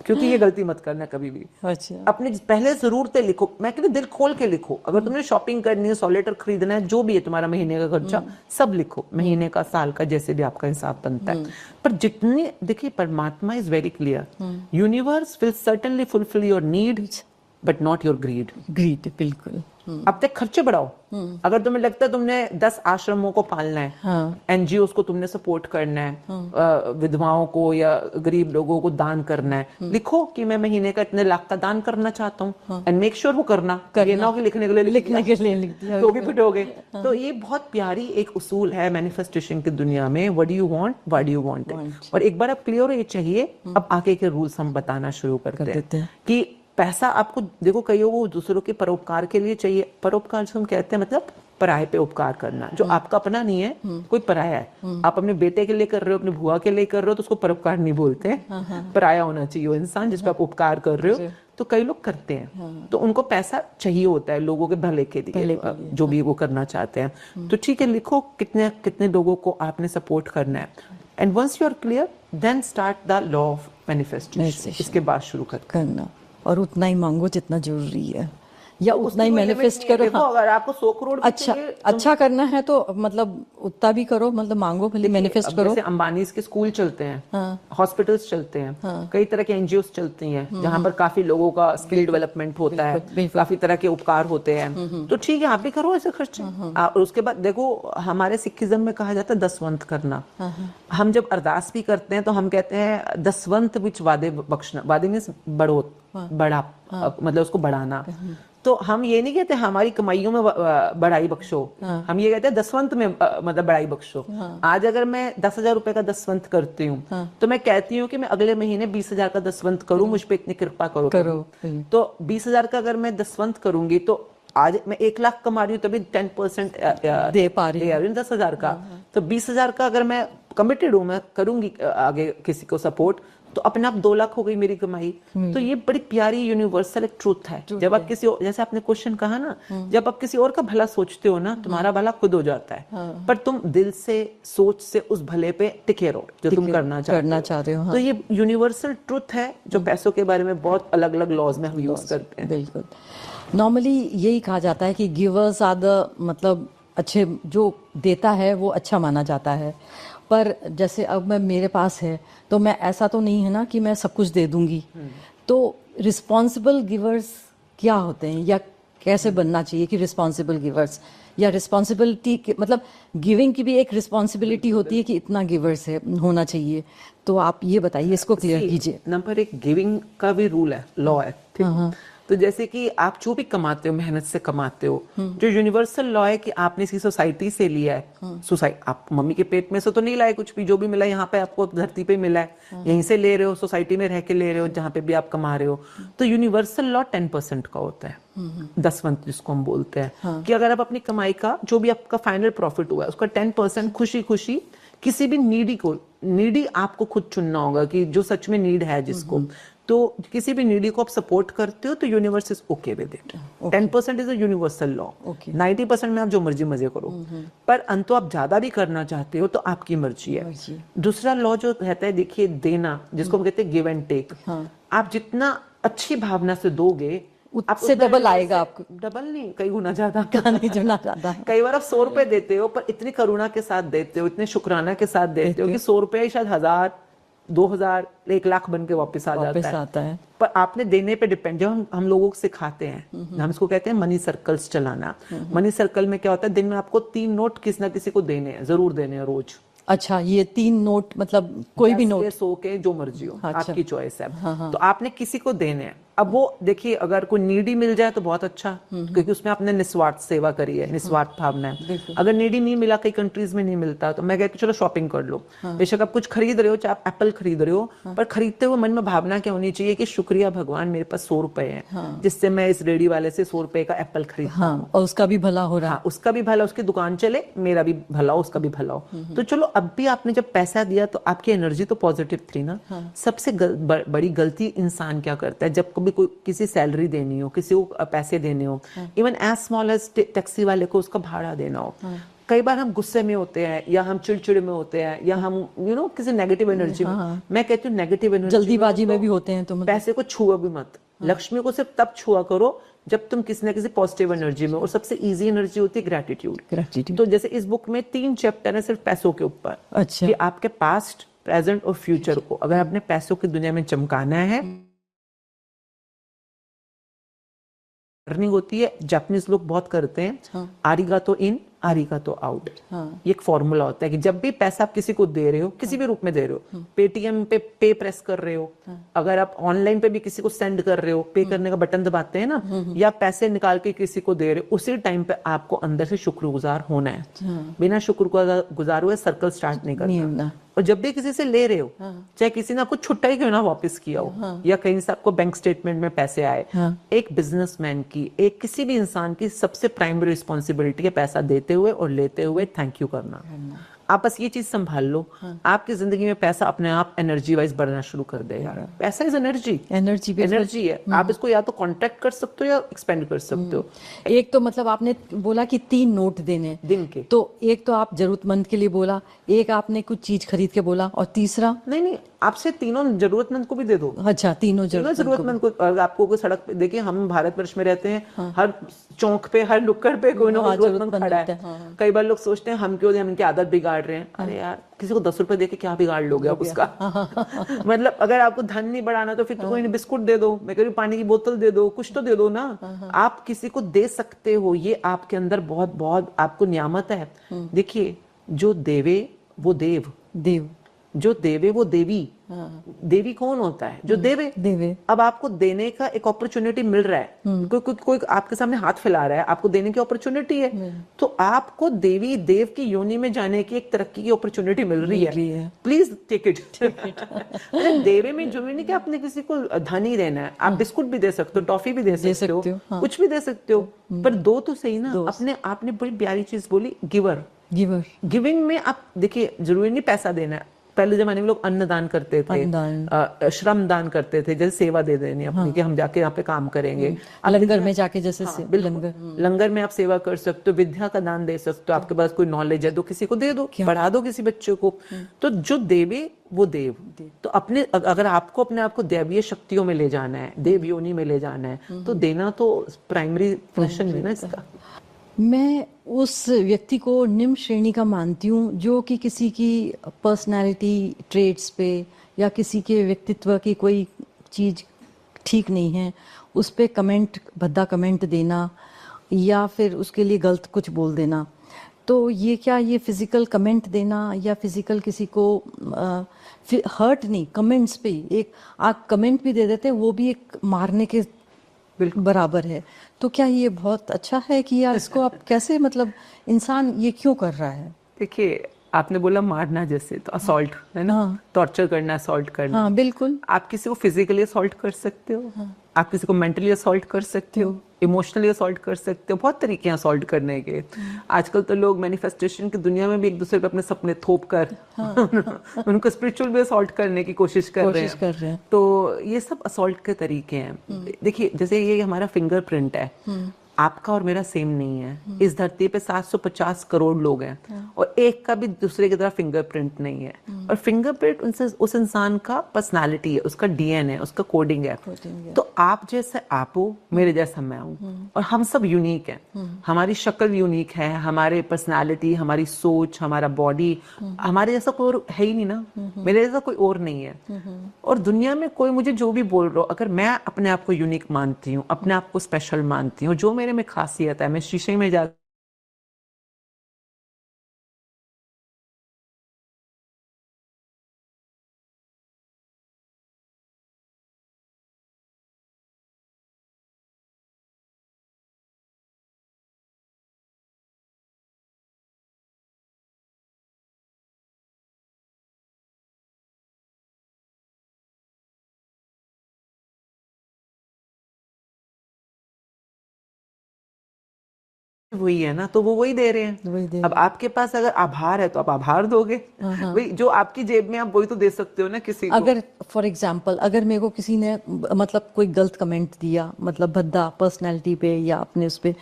क्योंकि ये गलती मत करना कभी भी। अच्छा अपनी पहले जरूरतें लिखो, मैं कहती दिल खोल के लिखो। अगर तुमने शॉपिंग करनी है, सॉलिटर खरीदना है, जो भी है तुम्हारा महीने का खर्चा, सब लिखो, महीने का, साल का, जैसे भी आपका हिसाब बनता है। पर जितनी, देखिए परमात्मा is very clear, universe will certainly fulfil your need but not your greed. Greed, बिल्कुल। अब तक खर्चे बढ़ाओ। अगर तुम्हें लगता है तुमने 10 आश्रमों को पालना है, हाँ। एनजीओस को तुमने सपोर्ट करना है, विधवाओं को या गरीब लोगों को दान करना है, लिखो कि मैं महीने का इतने लाख का दान करना चाहता हूँ, एंड मेक श्योर वो करना। ये ना हो कि लिखने के लिए लिख दिया, तो भी पिटोगे। तो ये बहुत प्यारी एक उसूल है मैनिफेस्टेशन की दुनिया में, what do you want, why do you want it. और एक बार आप क्लियर हो ये चाहिए, अब आगे के रूल्स हम बताना शुरू करते हैं कि पैसा आपको, देखो कईयों को दूसरों के परोपकार के लिए चाहिए। परोपकार जो हम कहते हैं मतलब पराये पे उपकार करना, जो आपका अपना नहीं है, कोई पराया है। आप अपने बेटे के लिए कर रहे हो, अपनी बुआ के लिए कर रहे हो, तो उसको परोपकार नहीं बोलते। पराया होना चाहिए वो इंसान जिस पे आप उपकार कर रहे हो। तो कई लोग करते हैं, तो उनको पैसा चाहिए होता है लोगों के भले के लिए, जो भी वो करना चाहते हैं। तो ठीक है, लिखो कितने कितने लोगों को आपने सपोर्ट करना है, and once you are clear then start the law of manifestation. इसके बाद शुरू करना, और उतना ही मांगो जितना जरूरी है, या उतना ही मैनिफेस्ट करो। देखो, अगर आपको 100 करोड़ अच्छा करना है तो मतलब उतना भी करो, मतलब मांगो भले, मैनिफेस्ट करो। जैसे अंबानी के स्कूल चलते हैं, हॉस्पिटल्स चलते हैं, कई तरह के एनजीओस चलती हैं, जहाँ पर काफी लोगों का स्किल डेवलपमेंट होता है, काफी तरह के उपकार होते हैं। तो ठीक है, आप भी करो ऐसे खर्चे। और उसके बाद देखो, हमारे सिखिज्म में कहा जाता है दसवंत करना। हम जब अरदास भी करते हैं तो हम कहते हैं दसवंत विच वादे बख्शना। वादे मीन्स बड़ा, मतलब उसको बढ़ाना। तो हम ये नहीं कहते हमारी कमाइयों में बढ़ाई बख्शो, हम ये कहते हैं दसवंत में मतलब बढ़ाई बख्शो। आज अगर मैं 10,000 रुपए का दसवंत करती हूँ, तो मैं कहती हूँ कि मैं अगले महीने 20,000 का दसवंत करूँ, मुझ पे इतनी कृपा करो। तो 20,000 का अगर मैं दसवंत करूंगी, तो आज मैं 1 लाख कमा रही हूँ, तभी 10% दे पा रही हूँ 10,000 का। तो 20,000 का अगर मैं कमिटेड हूँ, मैं करूंगी आगे किसी को सपोर्ट, तो अपने आप 2 लाख हो गई मेरी कमाई। तो ये बड़ी प्यारी यूनिवर्सल एक ट्रूथ है। जब आप किसी, जैसे आपने क्वेश्चन कहा ना, जब आप किसी और का भला सोचते हो ना, तुम्हारा भला खुद हो जाता है। पर तुम दिल से, सोच से उस भले पे टिके रहो जो तुम करना चाहते हो। तो ये यूनिवर्सल ट्रूथ है जो पैसों के बारे में बहुत अलग अलग लॉज में हम यूज करते हैं। बिल्कुल। नॉर्मली यही कहा जाता है कि गिवर्स आर द, मतलब अच्छे, जो देता है वो अच्छा माना जाता है। पर जैसे अब मेरे पास है, तो मैं, ऐसा तो नहीं है ना कि मैं सब कुछ दे दूंगी। तो रिस्पॉन्सिबल गिवर्स क्या होते हैं, या कैसे बनना चाहिए कि रिस्पॉन्सिबल गिवर्स, या रिस्पॉन्सिबिलिटी मतलब गिविंग की भी एक रिस्पॉन्सिबिलिटी होती है कि इतना गिवर्स है होना चाहिए। तो आप ये बताइए, इसको क्लियर कीजिए। नंबर 1, गिविंग का भी रूल है, लॉ है, ठीक। तो जैसे कि आप जो भी कमाते हो, मेहनत से कमाते हो, जो यूनिवर्सल लॉ है कि आपने इसी सोसाइटी से लिया है। सोसाइटी, आप मम्मी के पेट में से तो नहीं लाए कुछ भी, जो भी मिला यहाँ पे आपको धरती पे मिला है, यहीं से ले रहे हो, सोसाइटी में रह के ले रहे हो, जहाँ पे भी आप कमा रहे हो। तो यूनिवर्सल लॉ 10% का होता है, दसवंत जिसको हम बोलते हैं। कि अगर आप अपनी कमाई का, जो भी आपका फाइनल प्रॉफिट हुआ है, उसका 10% खुशी खुशी किसी भी नीडी को, नीडी आपको खुद चुनना होगा कि जो सच में नीड है जिसको, तो किसी भी नीडी को आप सपोर्ट करते हो तो universe is okay with it. 10% is a universal law. 90% में आप जो मर्जी मजे करो, पर अंतो आप ज्यादा भी करना चाहते हो तो आपकी मर्जी है। दूसरा लॉ जो रहता है, देखिए, देना, जिसको हम कहते हैं गिव एंड टेक। आप जितना अच्छी भावना से दोगे, उससे डबल आएगा आपको। डबल नहीं, कई गुना ज्यादा। कई बार आप 100 रुपए देते हो, पर इतनी करुणा के साथ देते हो, इतने शुक्राना के साथ देते हो कि 100 रुपए शायद 1,000, 2,000, 1 लाख बन के वापस आ जाता है। पर आपने देने पे डिपेंड। जब हम लोगों को सिखाते हैं, हम इसको कहते हैं मनी सर्कल्स चलाना। मनी सर्कल में क्या होता है, दिन में आपको 3 नोट किसी ना किसी को देने हैं, जरूर देने हैं रोज। अच्छा, ये 3 नोट मतलब कोई भी नोट, 100 के, जो मर्जी हो। अच्छा। आपकी चॉइस है। तो आपने किसी को देने हैं। अब वो देखिए, अगर कोई नीडी मिल जाए तो बहुत अच्छा, क्योंकि उसमें आपने निस्वार्थ सेवा करी है, निस्वार्थ भावना है। अगर नीडी नहीं मिला, कई कंट्रीज में नहीं मिलता, तो मैं कहती हूँ चलो शॉपिंग कर लो। बेशक आप कुछ खरीद रहे हो, चाहे आप एप्पल खरीद रहे हो, पर खरीदते हुए मन में भावना क्या होनी चाहिए कि शुक्रिया भगवान, मेरे पास 100 रुपए है, जिससे मैं इस रेडी वाले से 100 रुपए का एप्पल खरीद, और उसका भी भला हो रहा है। उसका भी भला, उसकी दुकान चले, मेरा भी भला हो, उसका भी भला हो। तो चलो, अब भी आपने जब पैसा दिया तो आपकी एनर्जी तो पॉजिटिव थी ना। सबसे बड़ी गलती इंसान क्या करता है, जब कभी कोई किसी सैलरी देनी हो, किसी को पैसे देने हो, even as small as taxi वाले को उसका भाड़ा देना हो, कई बार हम गुस्से में होते हैं या हम चिड़चिड़े में होते हैं या हम किसी नेगेटिव एनर्जी में, मैं कहती हूँ नेगेटिव एनर्जी जल्दीबाजी में भी होते हैं, तो पैसे को छुआ भी मत। लक्ष्मी को सिर्फ तब छुआ करो जब तुम किसी ना किसी पॉजिटिव एनर्जी में, और सबसे इजी एनर्जी होती है ग्रेटिट्यूड। तो जैसे इस बुक में 3 चैप्टर है सिर्फ पैसों के ऊपर। अच्छा। कि आपके पास्ट, प्रेजेंट और फ्यूचर को अगर अपने पैसों की दुनिया में चमकाना है, अर्निंग होती है, जापानीज लोग बहुत करते हैं, आरिगातो इन आरिगातो आउट। ये एक फॉर्मूला होता है कि जब भी पैसा आप किसी को दे रहे हो, किसी भी रूप में दे रहे हो, पेटीएम पे पे प्रेस कर रहे हो, अगर आप ऑनलाइन पे भी किसी को सेंड कर रहे हो, पे करने का बटन दबाते हैं ना, या पैसे निकाल के किसी को दे रहे हो, उसी टाइम पे आपको अंदर से शुक्रगुजार होना है। बिना शुक्रगुजार हुए सर्कल स्टार्ट नहीं करना। और जब भी किसी से ले रहे हो, चाहे किसी ने आपको छुट्टा ही क्यों ना वापस किया हो, या कहीं से आपको बैंक स्टेटमेंट में पैसे आए, एक बिजनेसमैन की, एक किसी भी इंसान की सबसे प्राइमरी रिस्पॉन्सिबिलिटी है पैसा देते हुए और लेते हुए थैंक यू करना। आप बस ये चीज संभाल लो, आपकी जिंदगी में पैसा अपने आप एनर्जी वाइज बढ़ना शुरू कर देगा। पैसा इज एनर्जी, एनर्जी है। आप इसको या तो कॉन्ट्रैक्ट कर सकते हो या एक्सपेंड कर सकते हो। एक तो मतलब आपने बोला कि 3 नोट देने दिन के, तो एक तो आप जरूरतमंद के लिए बोला, एक आपने कुछ चीज खरीद के बोला, और तीसरा नहीं, आपसे तीनों जरूरतमंद को भी दे दो। अच्छा, तीनों जरूरतमंद को। अगर आपको कोई सड़क पे, देखिए हम भारतवर्ष में रहते हैं, हर चौक पे, हर नुक्कड़ पे कोई ना कोई जरूरतमंद खड़ा है। कई बार लोग सोचते हैं हम क्यों हम इनकी आदत बिगाड़ रहे हैं। अरे यार, किसी को 10 रुपए दे के क्या बिगाड़ लोगे आप उसका? मतलब अगर आपको धन नहीं बढ़ाना तो फिर तो कोई बिस्कुट दे दो, मैं कह रही हूं पानी की बोतल दे दो, कुछ तो दे दो ना। आप किसी को दे सकते हो, ये आपके अंदर बहुत बहुत आपको नियामत है। देखिए, जो देवे वो देव, जो देवे वो देवी। देवी कौन होता है? जो देवे। अब आपको देने का एक अपॉर्चुनिटी मिल रहा है, कोई आपके सामने हाथ फैला रहा है, आपको देने की अपॉर्चुनिटी है, तो आपको देवी देव की योनि में जाने की एक तरक्की की अपॉर्चुनिटी मिल रही है। Please take it. देवे में जो नहीं कि आपने किसी को धन ही देना है, आप बिस्कुट भी दे सकते हो, टॉफी भी दे सकते हो, कुछ भी दे सकते हो, पर दो तो सही ना। अपने आपने बड़ी प्यारी चीज बोली, गिवर। गिविंग में आप देखिए, जरूरी नहीं पैसा देना है। पहले जमाने में लोग अन्न दान करते थे, श्रम दान करते थे, जैसे सेवा दे देनी अपनी, कि हम जाके यहाँ पे काम करेंगे। लंगर में जाके जैसे लंगर में आप सेवा कर सकते हो, विद्या का दान दे सकते हो, आपके पास कोई नॉलेज है तो किसी को दे दो, पढ़ा दो किसी बच्चे को। तो जो देवे वो देव। तो अपने, अगर आपको अपने आप को दैवीय शक्तियों में ले जाना है, देव योनि में ले जाना है, तो देना तो प्राइमरी फंक्शन है ना इसका। मैं उस व्यक्ति को निम्न श्रेणी का मानती हूँ जो कि किसी की पर्सनालिटी ट्रेड्स पे या किसी के व्यक्तित्व की कोई चीज़ ठीक नहीं है, उस पे कमेंट, भद्दा कमेंट देना या फिर उसके लिए गलत कुछ बोल देना। तो ये क्या, ये फिजिकल कमेंट देना या फिजिकल किसी को हर्ट नहीं, कमेंट्स पे ही एक आप कमेंट भी दे देते हैं, वो भी एक मारने के बराबर है। तो क्या ये बहुत अच्छा है कि यार इसको आप कैसे, मतलब इंसान ये क्यों कर रहा है? देखिए, आपने बोला मारना, जैसे तो असॉल्ट है ना, टॉर्चर करना, असॉल्ट करना। हाँ, बिल्कुल। आप किसी को फिजिकली असॉल्ट कर सकते हो, आप किसी को मेंटली असॉल्ट कर सकते हो, इमोशनली असॉल्ट कर सकते हो, बहुत तरीके हैं असॉल्ट करने के। आजकल तो लोग मैनिफेस्टेशन की दुनिया में भी एक दूसरे पे अपने सपने थोप कर उनको स्पिरिचुअल भी असॉल्ट करने की कोशिश कर रहे हैं। तो ये सब असॉल्ट के तरीके हैं। देखिए, जैसे ये हमारा फिंगरप्रिंट है, आपका और मेरा सेम नहीं है। इस धरती पे 750 करोड़ लोग हैं और एक का भी दूसरे की तरह फिंगरप्रिंट नहीं है। और फिंगरप्रिंट उनसे उस इंसान का पर्सनालिटी है, उसका डीएनए, उसका कोडिंग है। तो आप जैसे आप हो, मेरे जैसा मैं हूँ, और हम सब यूनिक हैं। हमारी शक्ल यूनिक है, हमारे पर्सनालिटी, हमारी सोच, हमारा बॉडी, हमारे जैसा कोई और है ही नहीं ना, मेरे जैसा कोई और नहीं है। और दुनिया में कोई मुझे जो भी बोल रहा हो, अगर मैं अपने आप को यूनिक मानती हूँ, अपने आप को स्पेशल मानती हूँ, जो मेरे में खासियत है, मैं शीशे में जा वही है ना, तो वो वही दे रहे हैं। अब आपके पास अगर आभार है तो आप आभार दोगे। वही जो आपकी जेब में, आप वही तो दे सकते हो ना किसी को। अगर फॉर एग्जांपल, अगर मेरे को किसी ने मतलब कोई गलत कमेंट दिया, मतलब भद्दा पर्सनैलिटी पे या अपने उस पे,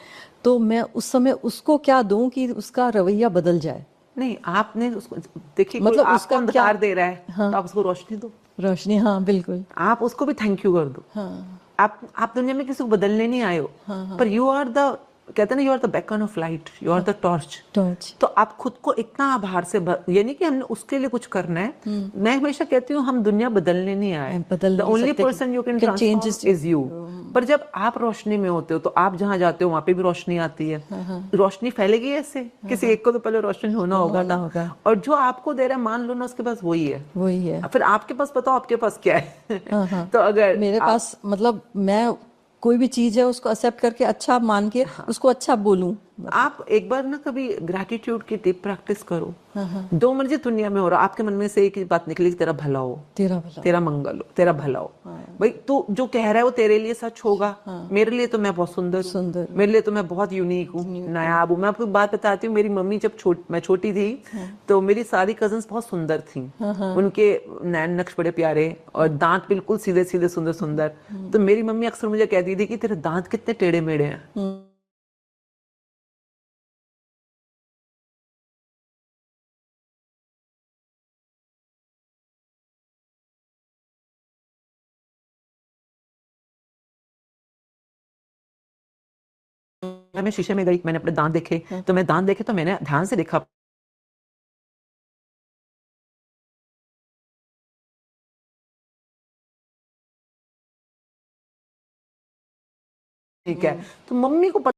तो मैं उस समय उसको क्या दूं कि उसका रवैया बदल जाए? नहीं, आपने उसको देखिए, मतलब कोई उसका आपको क्या? अंधकार दे रहा है हाँ। तो आप उसको रोशनी दो, रोशनी, हाँ बिल्कुल। आप उसको भी थैंक यू कर दो। हाँ आप दुनिया में किसी को बदलने नहीं आए हो, हाँ पर यू आर द, कहते हैं ना, you are the beacon of light, you are the torch. Torch. तो आप खुद को इतना आभार से ये नहीं कि हमने उसके लिए कुछ करना है। मैं हमेशा कहती हूँ हम दुनिया बदलने नहीं आए, बदल द नहीं ओनली सकते। Person you can can change transform is you. पर जब आप रोशनी में होते हो तो आप जहाँ जाते हो वहां पे भी रोशनी आती है। रोशनी फैलेगी ऐसे, किसी एक को तो पहले रोशनी होना होगा होना ना। होगा। और जो आपको दे रहा है, मान लो ना, उसके पास वही है। वही है। फिर आपके पास बताओ आपके पास क्या है? हाँ हाँ। तो अगर मेरे पास, मतलब मैं कोई भी चीज है उसको एक्सेप्ट करके अच्छा मान के उसको अच्छा बोलूं। आप एक बार ना कभी ग्रैटिट्यूड की टिप प्रैक्टिस करो। जो मर्जी दुनिया में हो रहा, आपके मन में से एक ही बात निकलेगी, तेरा भला हो, तेरा भला, तेरा मंगल हो, तेरा भला हो। भाई तू जो कह रहा है वो तेरे लिए सच होगा। मेरे लिए तो मैं बहुत सुंदर हूँ, सुंदर। मेरे लिए तो मैं बहुत यूनिक हूँ, नायाब हूँ। मैं आपको एक बात बताती हूँ, मेरी मम्मी जब मैं छोटी थी तो मेरी सारी कजन्स बहुत सुंदर थी। उनके नैन नक्श बड़े प्यारे और दांत बिल्कुल सीधे सीधे सुंदर सुंदर। तो मेरी मम्मी अक्सर मुझे कहती थी कि तेरे दांत कितने टेढ़े मेढ़े हैं। मैं शीशे में गई, मैंने अपने दांत देखे, तो मैं दांत देखे तो मैंने ध्यान से देखा, ठीक है। तो मम्मी को